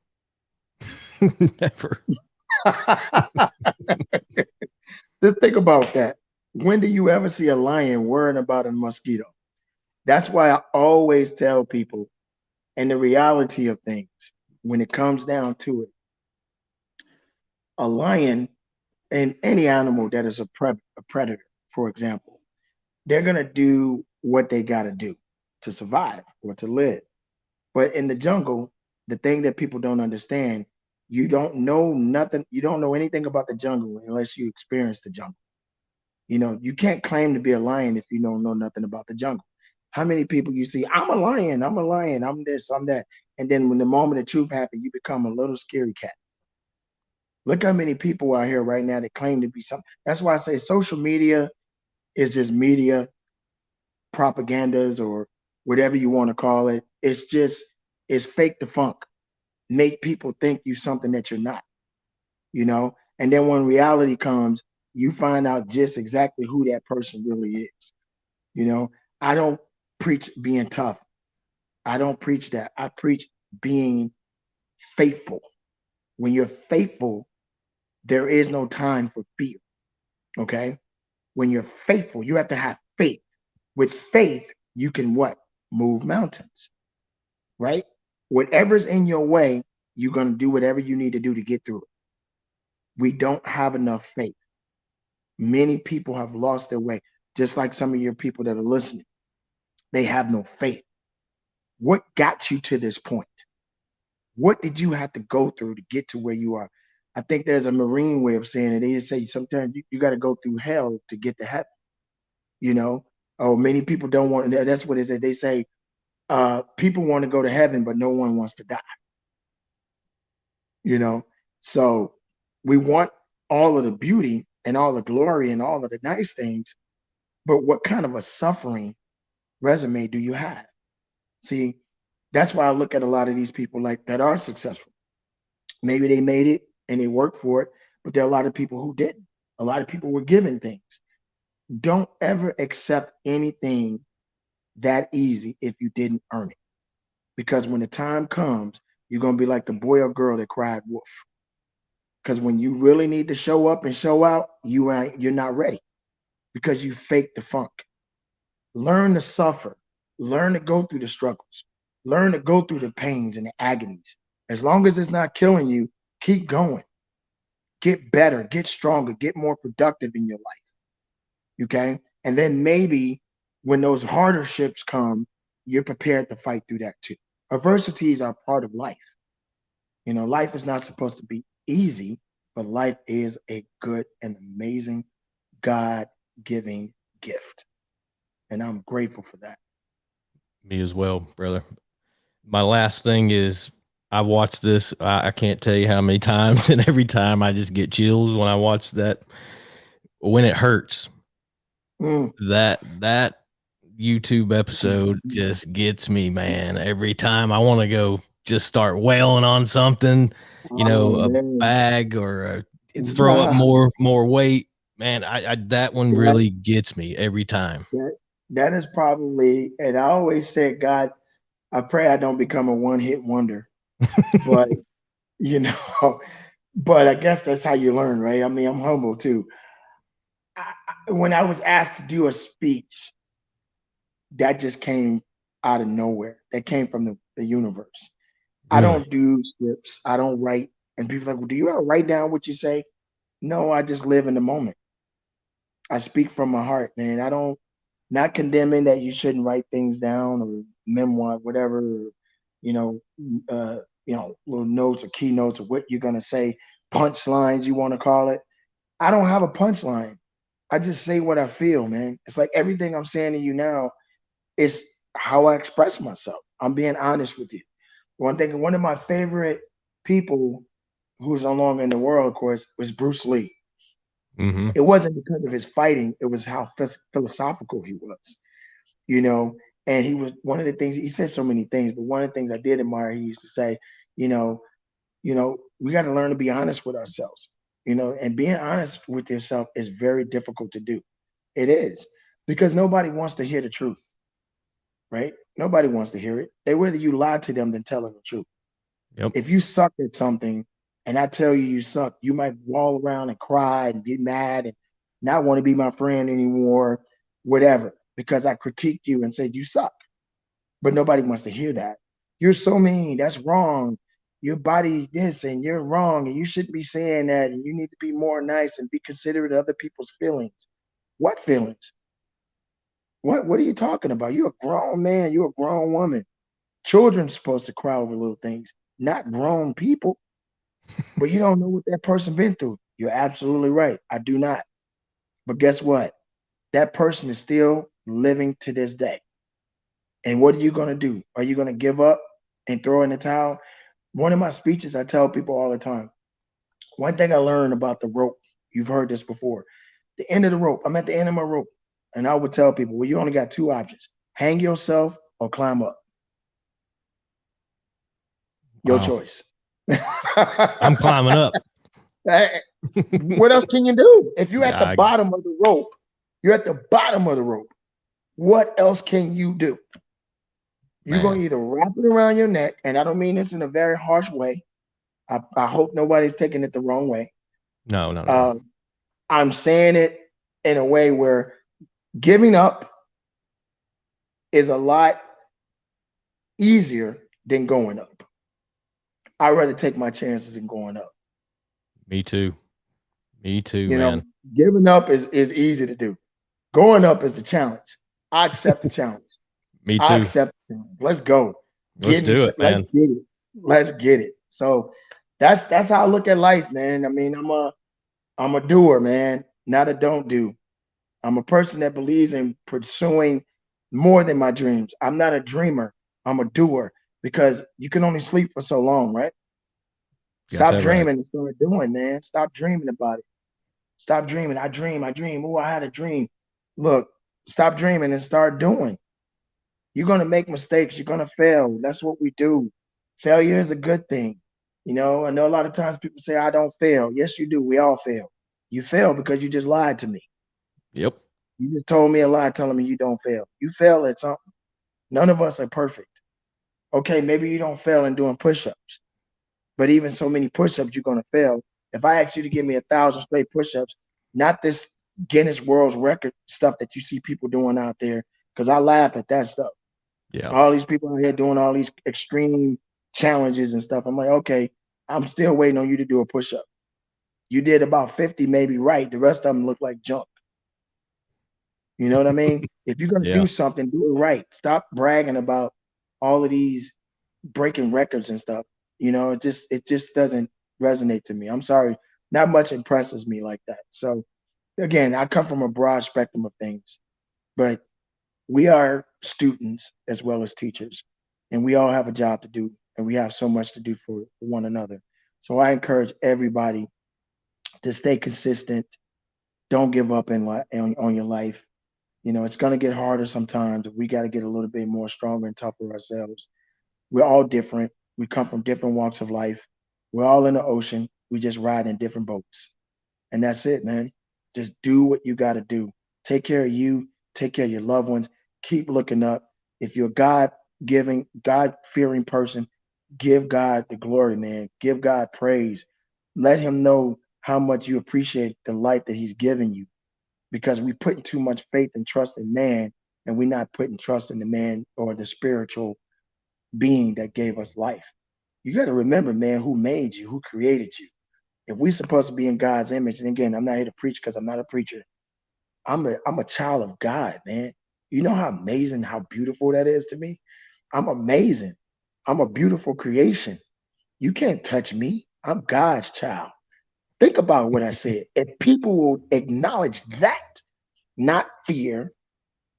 [SPEAKER 1] Never.
[SPEAKER 2] Just think about that. When do you ever see a lion worrying about a mosquito? That's why I always tell people, and the reality of things, when it comes down to it, a lion and any animal that is a predator, for example, they're going to do what they got to do to survive or to live. But in the jungle, the thing that people don't understand, you don't know nothing, you don't know anything about the jungle unless you experience the jungle. You can't claim to be a lion if you don't know nothing about the jungle. How many people you see, I'm a lion, I'm this, I'm that. And then when the moment of truth happens, you become a little scary cat. Look how many people out here right now that claim to be something. That's why I say social media is just media propagandas or whatever you want to call it. It's fake the funk. Make people think you something that you're not, you know? And then when reality comes, you find out just exactly who that person really is. You know, I don't preach being tough. I don't preach that. I preach being faithful. When you're faithful, there is no time for fear. Okay. When you're faithful, you have to have faith. With faith, you can what? Move mountains, right? Whatever's in your way, you're going to do whatever you need to do to get through it. We don't have enough faith. Many people have lost their way, just like some of your people that are listening. They have no faith. What got you to this point? What did you have to go through to get to where you are? I think there's a Marine way of saying it. They just say sometimes you got to go through hell to get to heaven, you know? Oh, many people don't want, that's what they say. They say, people want to go to heaven, but no one wants to die, you know? So we want all of the beauty and all the glory and all of the nice things, but what kind of a suffering resume do you have? See, that's why I look at a lot of these people like that are successful. Maybe they made it and they worked for it, but there are a lot of people who didn't. A lot of people were given things. Don't ever accept anything that easy if you didn't earn it. Because when the time comes, you're gonna be like the boy or girl that cried wolf. Because when you really need to show up and show out, you're not ready because you faked the funk. Learn to suffer. Learn to go through the struggles. Learn to go through the pains and the agonies. As long as it's not killing you, keep going. Get better, get stronger, get more productive in your life. Okay. And then maybe when those harder ships come, you're prepared to fight through that too. Adversities are part of life. Life is not supposed to be easy, but life is a good and amazing God giving gift. And I'm grateful for that.
[SPEAKER 1] Me as well, brother. My last thing is I watched this. I can't tell you how many times, and every time I just get chills when I watch that. When it hurts,
[SPEAKER 2] Mm.
[SPEAKER 1] that YouTube episode just gets me, man. Every time I want to go just start wailing on something,
[SPEAKER 2] Oh
[SPEAKER 1] a
[SPEAKER 2] man.
[SPEAKER 1] bag or throw up more weight. Man, I that one
[SPEAKER 2] that,
[SPEAKER 1] really gets me every time.
[SPEAKER 2] that that is probably, and I always said, God, I pray I don't become a one hit wonder. But you know, but I guess that's how you learn, right? I mean, I'm humble too. When I was asked to do a speech, that just came out of nowhere. That came from the universe. I
[SPEAKER 1] Really?
[SPEAKER 2] don't do scripts. I don't write. And people are like, well, do you ever write down what you say? No, I just live in the moment. I speak from my heart, man. I don't, not condemning that you shouldn't write things down or memoir, whatever, or, you know, little notes or keynotes or what you're gonna say, punchlines you want to call it. I don't have a punchline. I just say what I feel, man. It's like everything I'm saying to you now is how I express myself. I'm being honest with you. One of my favorite people who's no longer in the world, of course, was Bruce Lee.
[SPEAKER 1] Mm-hmm.
[SPEAKER 2] It wasn't because of his fighting, it was how philosophical he was, you know. And he was one of the things he said so many things, but one of the things I did admire, he used to say, you know, we got to learn to be honest with ourselves, and being honest with yourself is very difficult to do. It is because nobody wants to hear the truth, right? Nobody wants to hear it. They rather you lie to them than telling the truth.
[SPEAKER 1] Yep.
[SPEAKER 2] If you suck at something and I tell you you suck, you might wall around and cry and get mad and not want to be my friend anymore, whatever, because I critiqued you and said you suck. But nobody wants to hear that. You're so mean. That's wrong. Your body this and you're wrong and you shouldn't be saying that and you need to be more nice and be considerate of other people's feelings. What feelings? What are you talking about? You're a grown man. You're a grown woman. Children are supposed to cry over little things, not grown people. But you don't know what that person been through. You're absolutely right. I do not. But guess what? That person is still living to this day. And what are you going to do? Are you going to give up and throw in the towel? One of my speeches, I tell people all the time. One thing I learned about the rope, you've heard this before. The end of the rope, I'm at the end of my rope. And I would tell people, well, you only got two options: hang yourself or climb up. Your
[SPEAKER 1] Wow.
[SPEAKER 2] choice.
[SPEAKER 1] I'm climbing up.
[SPEAKER 2] What else can you do? If you're at
[SPEAKER 1] Yeah,
[SPEAKER 2] the bottom of the rope, you're at the bottom of the rope. What else can you do? You're going
[SPEAKER 1] man.
[SPEAKER 2] to either wrap it around your neck, and I don't mean this in a very harsh way. I hope nobody's taking it the wrong way.
[SPEAKER 1] No, no, no, no.
[SPEAKER 2] Uh, I'm saying it in a way where giving up is a lot easier than going up. I'd rather take my chances in going up.
[SPEAKER 1] Me too. Me too,
[SPEAKER 2] You know,
[SPEAKER 1] man.
[SPEAKER 2] giving up is easy to do. Going up is the challenge. I accept the challenge.
[SPEAKER 1] Me
[SPEAKER 2] I
[SPEAKER 1] too.
[SPEAKER 2] accept it. Let's go.
[SPEAKER 1] Let's do it,
[SPEAKER 2] Let's
[SPEAKER 1] man.
[SPEAKER 2] get it. Let's get it. So that's how I look at life, man. I mean, I'm a doer, man, not a don't do. I'm a person that believes in pursuing more than my dreams. I'm not a dreamer. I'm a doer because you can only sleep for so long, right?
[SPEAKER 1] Got
[SPEAKER 2] Stop
[SPEAKER 1] that right.
[SPEAKER 2] dreaming and start doing, man. Stop dreaming about it. Stop dreaming. I dream. Oh, I had a dream. Look, stop dreaming and start doing. You're going to make mistakes. You're going to fail. That's what we do. Failure is a good thing. I know a lot of times people say, I don't fail. Yes, you do. We all fail. You fail because you just lied to me.
[SPEAKER 1] Yep.
[SPEAKER 2] You just told me a lie telling me you don't fail. You fail at something. None of us are perfect. Okay, maybe you don't fail in doing push ups, but even so many push ups, you're going to fail. If I ask you to give me 1,000 straight push ups, not this Guinness World Record stuff that you see people doing out there, because I laugh at that stuff.
[SPEAKER 1] Yeah.
[SPEAKER 2] All these people out here doing all these extreme challenges and stuff. I'm like, okay, I'm still waiting on you to do a push up. You did about 50, maybe right. The rest of them look like junk. You know what I mean? If you're gonna
[SPEAKER 1] Yeah.
[SPEAKER 2] do something, do it right. Stop bragging about all of these breaking records and stuff. It just doesn't resonate to me. I'm sorry. Not much impresses me like that. So again, I come from a broad spectrum of things, but we are students as well as teachers, and we all have a job to do, and we have so much to do for one another. So I encourage everybody to stay consistent. Don't give up on your life. It's going to get harder sometimes. We got to get a little bit more stronger and tougher ourselves. We're all different. We come from different walks of life. We're all in the ocean. We just ride in different boats. And that's it, man. Just do what you got to do. Take care of you, take care of your loved ones. Keep looking up. If you're a God giving, God fearing person, give God the glory, man. Give God praise. Let him know how much you appreciate the life that he's given you, because we putting too much faith and trust in man, and we're not putting trust in the man or the spiritual being that gave us life. You got to remember, man, who made you, who created you. If we're supposed to be in God's image, and again, I'm not here to preach because I'm not a preacher. I'm a child of God, man. You know how amazing, how beautiful that is to me? I'm amazing. I'm a beautiful creation. You can't touch me. I'm God's child. Think about what I said. If people will acknowledge that, not fear,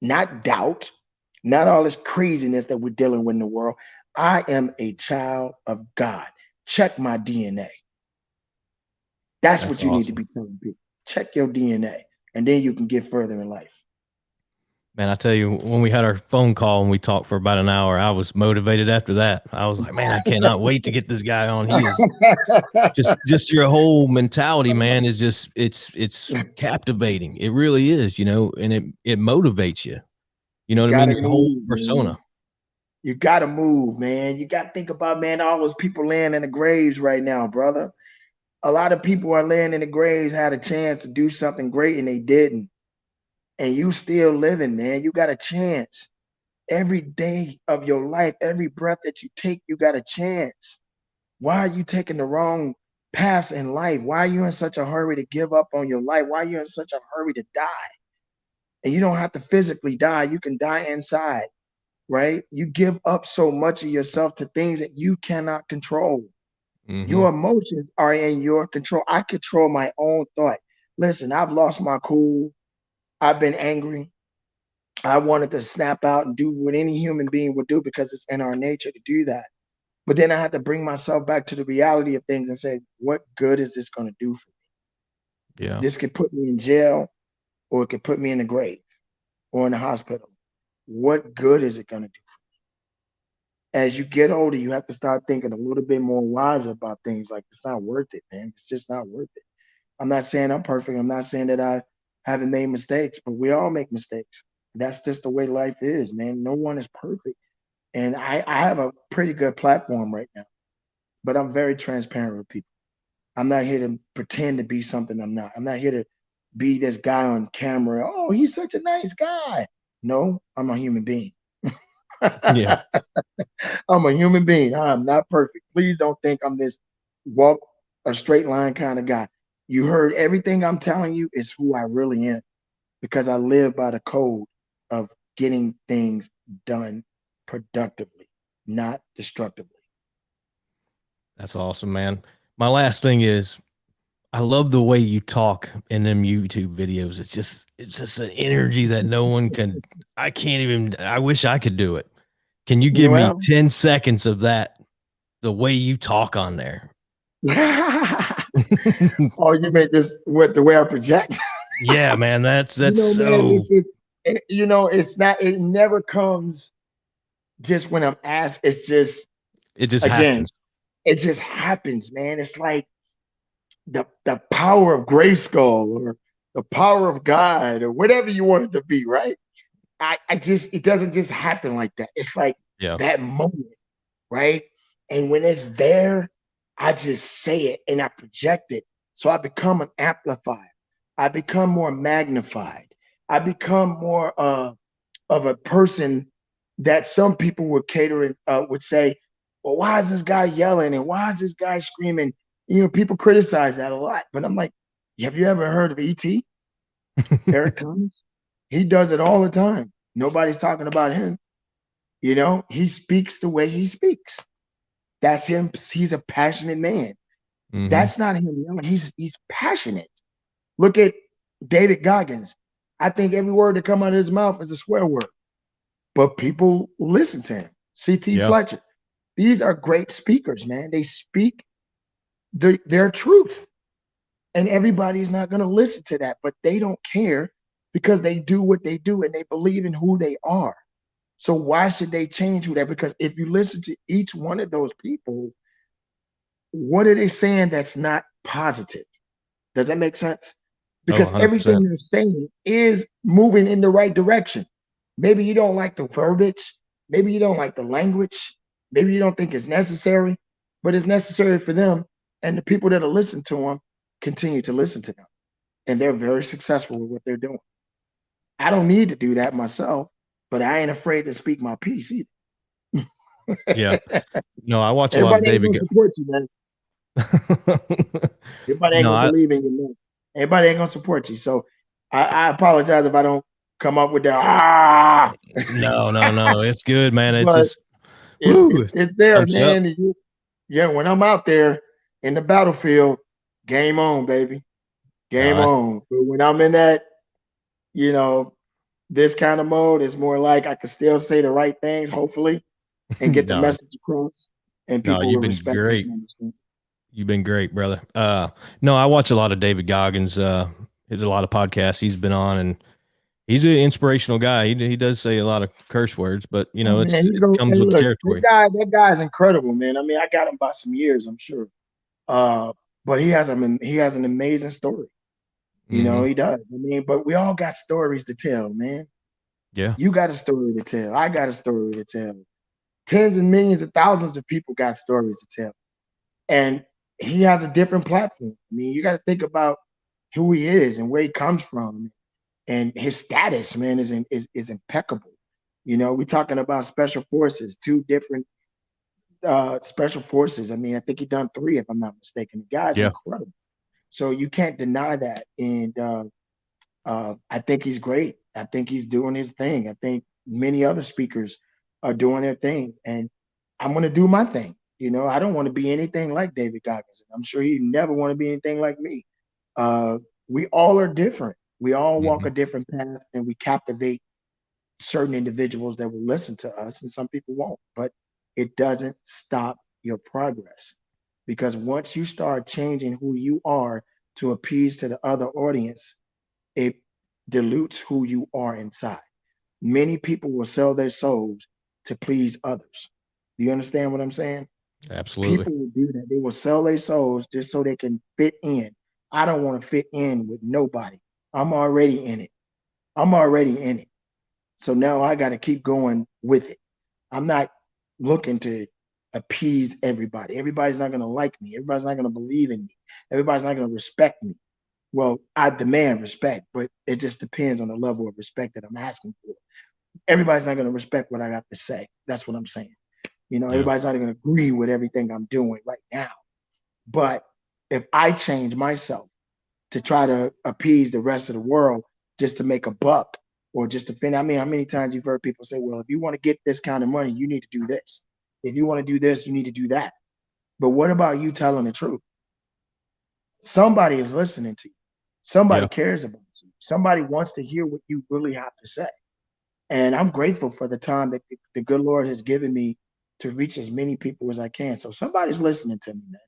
[SPEAKER 2] not doubt, not all this craziness that we're dealing with in the world. I am a child of God. Check my DNA. That's
[SPEAKER 1] That's
[SPEAKER 2] what you need to
[SPEAKER 1] awesome.
[SPEAKER 2] be telling people. Check your DNA, and then you can get further in life.
[SPEAKER 1] Man, I tell you, when we had our phone call and we talked for about an hour, I was motivated after that. I was like, man, I cannot wait to get this guy on. He is just your whole mentality, man, is just it's captivating. It really is, and it motivates you. You know
[SPEAKER 2] You
[SPEAKER 1] what I mean?
[SPEAKER 2] gotta
[SPEAKER 1] Your whole
[SPEAKER 2] move,
[SPEAKER 1] persona.
[SPEAKER 2] man. You gotta move, man. You gotta think about, man, all those people laying in the graves right now, brother. A lot of people are laying in the graves, had a chance to do something great and they didn't. And you still living, man. You got a chance. Every day of your life, every breath that you take, you got a chance. Why are you taking the wrong paths in life? Why are you in such a hurry to give up on your life? Why are you in such a hurry to die? And you don't have to physically die, you can die inside, right? You give up so much of yourself to things that you cannot control.
[SPEAKER 1] Hmm.
[SPEAKER 2] Your emotions are in your control. I control my own thought. Listen, I've lost my cool. I've been angry. I wanted to snap out and do what any human being would do because it's in our nature to do that. But then I had to bring myself back to the reality of things and say, what good is this going to do for me?
[SPEAKER 1] Yeah.
[SPEAKER 2] This could put me in jail, or it could put me in the grave or in the hospital. What good is it going to do? As you get older, you have to start thinking a little bit more wiser about things. Like, it's not worth it, man. It's just not worth it. I'm not saying I'm perfect. I'm not saying that I haven't made mistakes, but we all make mistakes. That's just the way life is, man. No one is perfect. And I have a pretty good platform right now, but I'm very transparent with people. I'm not here to pretend to be something I'm not. I'm not here to be this guy on camera. Oh, he's such a nice guy. No, I'm a human being.
[SPEAKER 1] Yeah.
[SPEAKER 2] I'm a human being. I'm not perfect. Please don't think I'm this walk a straight line kind of guy. You heard everything I'm telling you is who I really am, because I live by the code of getting things done productively, not destructively.
[SPEAKER 1] That's awesome, man. My last thing is I love the way you talk in them YouTube videos. It's just an energy that no one can. I can't even. I wish I could do it. Can you give me
[SPEAKER 2] Well,
[SPEAKER 1] 10 seconds of that? The way you talk on there.
[SPEAKER 2] oh, you make this what the way I project?
[SPEAKER 1] Yeah, man. That's
[SPEAKER 2] Man,
[SPEAKER 1] so.
[SPEAKER 2] it's not. It never comes just when I'm asked. It's just,
[SPEAKER 1] It just
[SPEAKER 2] again,
[SPEAKER 1] happens.
[SPEAKER 2] it just happens, man. It's like the power of Grayskull, or the power of God, or whatever you want it to be, right? I just, it doesn't just happen like that. It's like
[SPEAKER 1] Yeah,
[SPEAKER 2] that moment, right? And when it's there, I just say it and I project it. So I become an amplifier. I become more magnified. I become more of a person that some people would would say, well, why is this guy yelling and why is this guy screaming? People criticize that a lot, but I'm like, have you ever heard of ET, Eric Thomas? He does it all the time. Nobody's talking about him. He speaks the way he speaks. That's him. He's a passionate man.
[SPEAKER 1] Mm-hmm.
[SPEAKER 2] That's not him yelling. He's passionate. Look at David Goggins. I think every word that come out of his mouth is a swear word, but people listen to him. C.T.
[SPEAKER 1] Yeah.
[SPEAKER 2] Fletcher. These are great speakers, man. They speak their truth, and everybody's not going to listen to that, but they don't care because they do what they do and they believe in who they are. So why should they change who they are? Because if you listen to each one of those people, what are they saying that's not positive? Does that make sense?
[SPEAKER 1] Oh,
[SPEAKER 2] Because everything
[SPEAKER 1] 100%.
[SPEAKER 2] they're saying is moving in the right direction. Maybe you don't like the verbiage, maybe you don't like the language, maybe you don't think it's necessary, but it's necessary for them. And the people that will listen to them continue to listen to them. And they're very successful with what they're doing. I don't need to do that myself, but I ain't afraid to speak my piece either.
[SPEAKER 1] Yeah. No, I watch a lot of
[SPEAKER 2] Everybody ain't
[SPEAKER 1] David.
[SPEAKER 2] gonna support you, man. Everybody ain't
[SPEAKER 1] No,
[SPEAKER 2] gonna
[SPEAKER 1] I
[SPEAKER 2] believe in you, man. Everybody ain't gonna support you. So I apologize if I don't come up with the
[SPEAKER 1] no. It's good, man. It's
[SPEAKER 2] but
[SPEAKER 1] just woo.
[SPEAKER 2] it's there,
[SPEAKER 1] Pumps you up.
[SPEAKER 2] man. Yeah, when I'm out there in the battlefield, game on, baby.
[SPEAKER 1] No,
[SPEAKER 2] Game on. But when I'm in that, you know, this kind of mode, it's more like I can still say the right things, hopefully, and get the
[SPEAKER 1] no,
[SPEAKER 2] message across, and
[SPEAKER 1] no.
[SPEAKER 2] people will
[SPEAKER 1] You've been
[SPEAKER 2] respect it
[SPEAKER 1] great.
[SPEAKER 2] and understand.
[SPEAKER 1] You've been great, brother. No, I watch a lot of David Goggins. There's a lot of podcasts he's been on, and he's an inspirational guy. He does say a lot of curse words, but
[SPEAKER 2] Oh man,
[SPEAKER 1] it comes
[SPEAKER 2] hey,
[SPEAKER 1] with the
[SPEAKER 2] look,
[SPEAKER 1] territory.
[SPEAKER 2] that guy's incredible, man. I mean, I got him by some years, I'm sure. But he has an amazing story.
[SPEAKER 1] Hmm.
[SPEAKER 2] He does. I mean, but we all got stories to tell, man.
[SPEAKER 1] Yeah,
[SPEAKER 2] You got a story to tell. I got a story to tell. Tens and millions of thousands of people got stories to tell. And he has a different platform. I mean, you got to think about who he is and where he comes from, and his status, man, is impeccable. We're talking about special forces, two different special forces. I mean, I think he done three, if I'm not mistaken. The guy's
[SPEAKER 1] yeah,
[SPEAKER 2] incredible. So you can't deny that. And I think he's great. I think he's doing his thing. I think many other speakers are doing their thing, and I'm going to do my thing. I don't want to be anything like David Goggins. I'm sure he never want to be anything like me. Uh, we all are different. We all walk
[SPEAKER 1] hmm,
[SPEAKER 2] a different path, and we captivate certain individuals that will listen to us, and some people won't. But it doesn't stop your progress, because once you start changing who you are to appease to the other audience, it dilutes who you are inside. Many people will sell their souls to please others. Do you understand what I'm saying?
[SPEAKER 1] absolutely.
[SPEAKER 2] People will do that. They will sell their souls just so they can fit in. I don't want to fit in with nobody. I'm already in it. I'm already in it. So now I got to keep going with it. I'm not looking to appease everybody. Everybody's not going to like me. Everybody's not going to believe in me. Everybody's not going to respect me. Well, I demand respect, but it just depends on the level of respect that I'm asking for. Everybody's not going to respect what I got to say. That's what I'm saying.
[SPEAKER 1] Yeah,
[SPEAKER 2] Everybody's not going to agree with everything I'm doing right now. But if I change myself to try to appease the rest of the world just to make a buck or just to fin, I mean, how many times you've heard people say, well, if you want to get this kind of money, you need to do this. If you want to do this, you need to do that. But what about you telling the truth? Somebody is listening to you. Somebody
[SPEAKER 1] yeah,
[SPEAKER 2] cares about you. Somebody wants to hear what you really have to say. And I'm grateful for the time that the good Lord has given me to reach as many people as I can. So somebody's listening to me, man.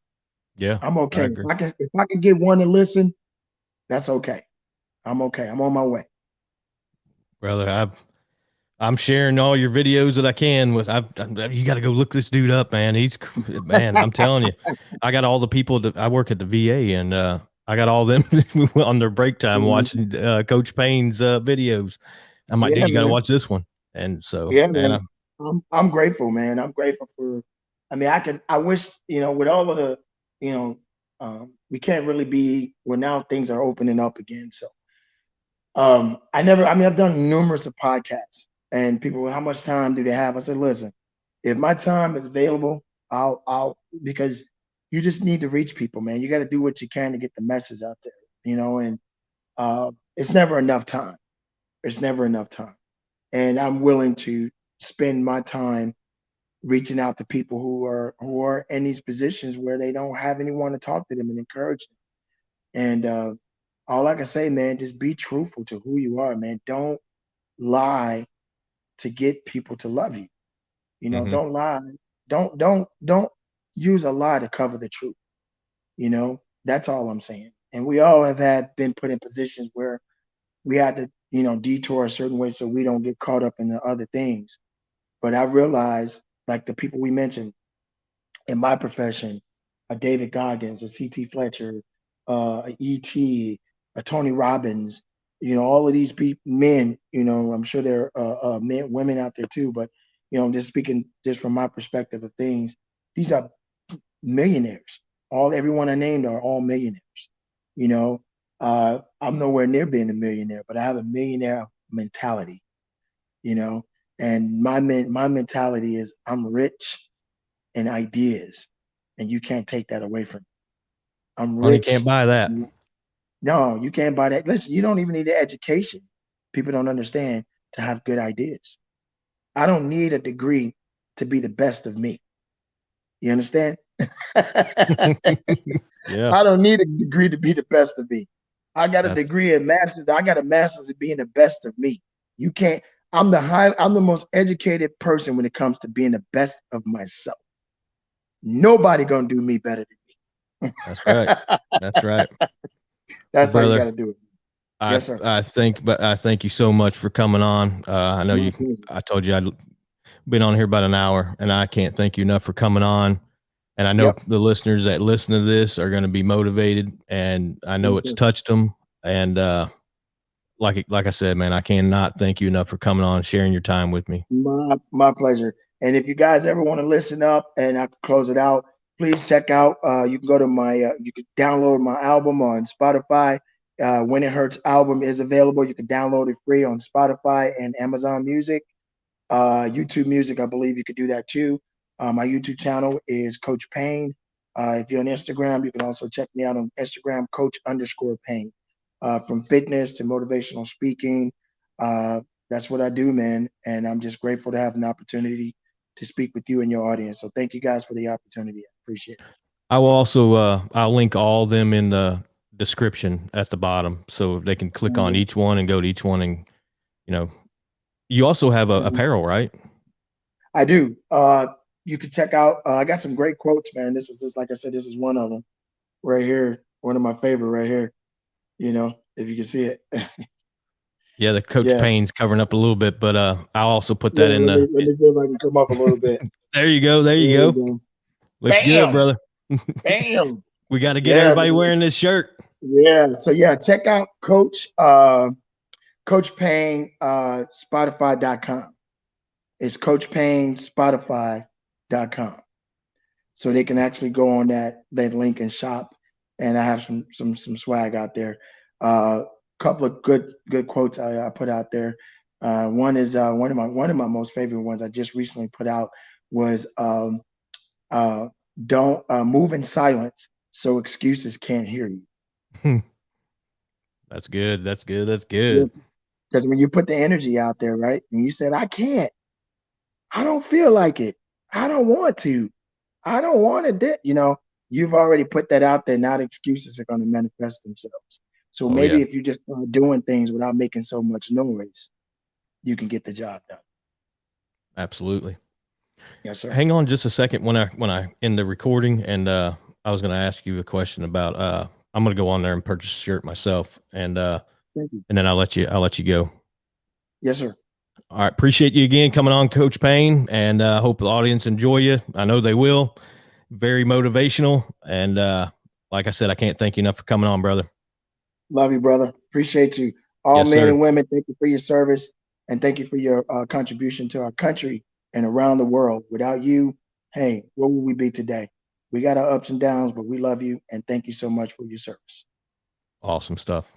[SPEAKER 1] yeah.
[SPEAKER 2] I'm
[SPEAKER 1] I
[SPEAKER 2] okay.
[SPEAKER 1] agree,
[SPEAKER 2] If I can get one to listen, that's okay. I'm okay. I'm on my way.
[SPEAKER 1] brother. I'm sharing all your videos that I can with. You got to go look this dude up, man. Man. I'm telling you, I got all the people that I work at the VA, and I got all them on their break time
[SPEAKER 2] Mhm.
[SPEAKER 1] watching Coach Payne's videos. I'm like, dude,
[SPEAKER 2] Yeah,
[SPEAKER 1] you got to
[SPEAKER 2] man.
[SPEAKER 1] watch this one. And so,
[SPEAKER 2] Yeah,
[SPEAKER 1] man,
[SPEAKER 2] man. I'm grateful, man. I'm grateful for. I mean, I wish with all of the you know we can't really be well now things are opening up again. So I never. I mean, I've done numerous of podcasts, And people, how much time do they have? I said, listen, if my time is available, I'll because you just need to reach people, man. You got to do what you can to get the message out there, and it's never enough time. It's never enough time. And I'm willing to spend my time reaching out to people who are in these positions where they don't have anyone to talk to them and encourage them. And all I can say, man, just be truthful to who you are, man. Don't lie to get people to love you.
[SPEAKER 1] Hmm.
[SPEAKER 2] Don't lie. Don't use a lie to cover the truth. That's all I'm saying. And we all have had been put in positions where we had to, detour a certain way so we don't get caught up in the other things. But I realized, like the people we mentioned in my profession, a David Goggins, a C.T. Fletcher, a E.T., a Tony Robbins, all of these men, I'm sure there are men, women out there too, but, just speaking just from my perspective of things, these are millionaires. Everyone I named are all millionaires. You know, I'm nowhere near being a millionaire, but I have a millionaire mentality. You know, and my mentality is I'm rich in ideas, and you can't take that away from me. I'm
[SPEAKER 1] Money
[SPEAKER 2] rich.
[SPEAKER 1] can't buy that.
[SPEAKER 2] No, you can't buy that. Listen, you don't even need the education. People don't understand to have good ideas. I don't need a degree to be the best of me. You understand?
[SPEAKER 1] Yeah,
[SPEAKER 2] I don't need a degree to be the best of me. I got a
[SPEAKER 1] that's
[SPEAKER 2] degree in master's. I got a master's in being the best of me. You can't. I'm the most educated person when it comes to being the best of myself. Nobody gonna do me better than
[SPEAKER 1] that's right.
[SPEAKER 2] me.
[SPEAKER 1] That's right. Well,
[SPEAKER 2] That's how you got
[SPEAKER 1] brother,
[SPEAKER 2] to do it.
[SPEAKER 1] I
[SPEAKER 2] Yes, sir.
[SPEAKER 1] I think, but I thank you so much for coming on. I know
[SPEAKER 2] My
[SPEAKER 1] you.
[SPEAKER 2] pleasure.
[SPEAKER 1] I told you I'd been on here about an hour, and I can't thank you enough for coming on. And I know
[SPEAKER 2] Yep.
[SPEAKER 1] the listeners that listen to this are going to be motivated, and I know
[SPEAKER 2] Yes,
[SPEAKER 1] it's
[SPEAKER 2] sir.
[SPEAKER 1] touched them. And like I said, man, I cannot thank you enough for coming on and sharing your time with me.
[SPEAKER 2] My pleasure. And if you guys ever want to listen up and I can close it out, please check out. You can go to you can download my album on Spotify. When It Hurts album is available. You can download it free on Spotify and Amazon Music. YouTube Music, I believe you could do that too. My YouTube channel is Coach Payne. If you're on Instagram, you can also check me out on Instagram, Coach_Payne. From fitness to motivational speaking, uh, that's what I do, man. And I'm just grateful to have an opportunity to speak with you and your audience. So thank you guys for the opportunity. I appreciate it.
[SPEAKER 1] I will also I'll link all of them in the description at the bottom, so they can click on
[SPEAKER 2] Sound
[SPEAKER 1] each one and go to each one. And you know, you also have a
[SPEAKER 2] sound
[SPEAKER 1] apparel, right?
[SPEAKER 2] I do. You can check out. I got some great quotes, man. This is just like I said. This is one of them right here. One of my favorite right here. If you can see it.
[SPEAKER 1] Yeah, the Coach
[SPEAKER 2] Yeah.
[SPEAKER 1] Payne's covering up a little bit, but I'll also put
[SPEAKER 2] Yeah.
[SPEAKER 1] that in
[SPEAKER 2] Let
[SPEAKER 1] the.
[SPEAKER 2] me let me see if I can come up a little bit.
[SPEAKER 1] There you go. There
[SPEAKER 2] There
[SPEAKER 1] you
[SPEAKER 2] we
[SPEAKER 1] go.
[SPEAKER 2] go.
[SPEAKER 1] Looks good,
[SPEAKER 2] Bam.
[SPEAKER 1] brother.
[SPEAKER 2] Bam.
[SPEAKER 1] We got to get
[SPEAKER 2] Yeah,
[SPEAKER 1] everybody
[SPEAKER 2] man.
[SPEAKER 1] wearing this shirt.
[SPEAKER 2] Yeah. So yeah, check out Coach Payne Spotify.com. It's Coach Payne Spotify.com. So they can actually go on that link and shop. And I have some swag out there. Couple of good quotes I put out there. One is one of my most favorite ones I just recently put out was uh, don't move in silence so excuses can't hear you.
[SPEAKER 1] That's good. That's good. That's
[SPEAKER 2] Yeah,
[SPEAKER 1] good.
[SPEAKER 2] because when you put the energy out there, right, and you said I can't, I don't feel like it, I don't want to, I don't want to, you've already put that out there. Now the excuses are going to manifest themselves. So
[SPEAKER 1] Oh
[SPEAKER 2] maybe
[SPEAKER 1] yeah,
[SPEAKER 2] if you just start doing things without making so much noise, you can get the job done.
[SPEAKER 1] absolutely.
[SPEAKER 2] Yes, sir.
[SPEAKER 1] Hang on just a second when I end the recording, and I was going to ask you a question about. I'm going to go on there and purchase a shirt myself,
[SPEAKER 2] Thank you.
[SPEAKER 1] and then I'll let you go.
[SPEAKER 2] Yes, sir.
[SPEAKER 1] All right, appreciate you again coming on, Coach Payne, and hope the audience enjoy you. I know they will. Very motivational, and like I said, I can't thank you enough for coming on, brother.
[SPEAKER 2] Love you, brother. Appreciate you. All
[SPEAKER 1] Yes,
[SPEAKER 2] men
[SPEAKER 1] sir.
[SPEAKER 2] and women, thank you for your service and thank you for your contribution to our country and around the world. Without you, hey, where would we be today? We got our ups and downs, but we love you and thank you so much for your service.
[SPEAKER 1] Awesome stuff.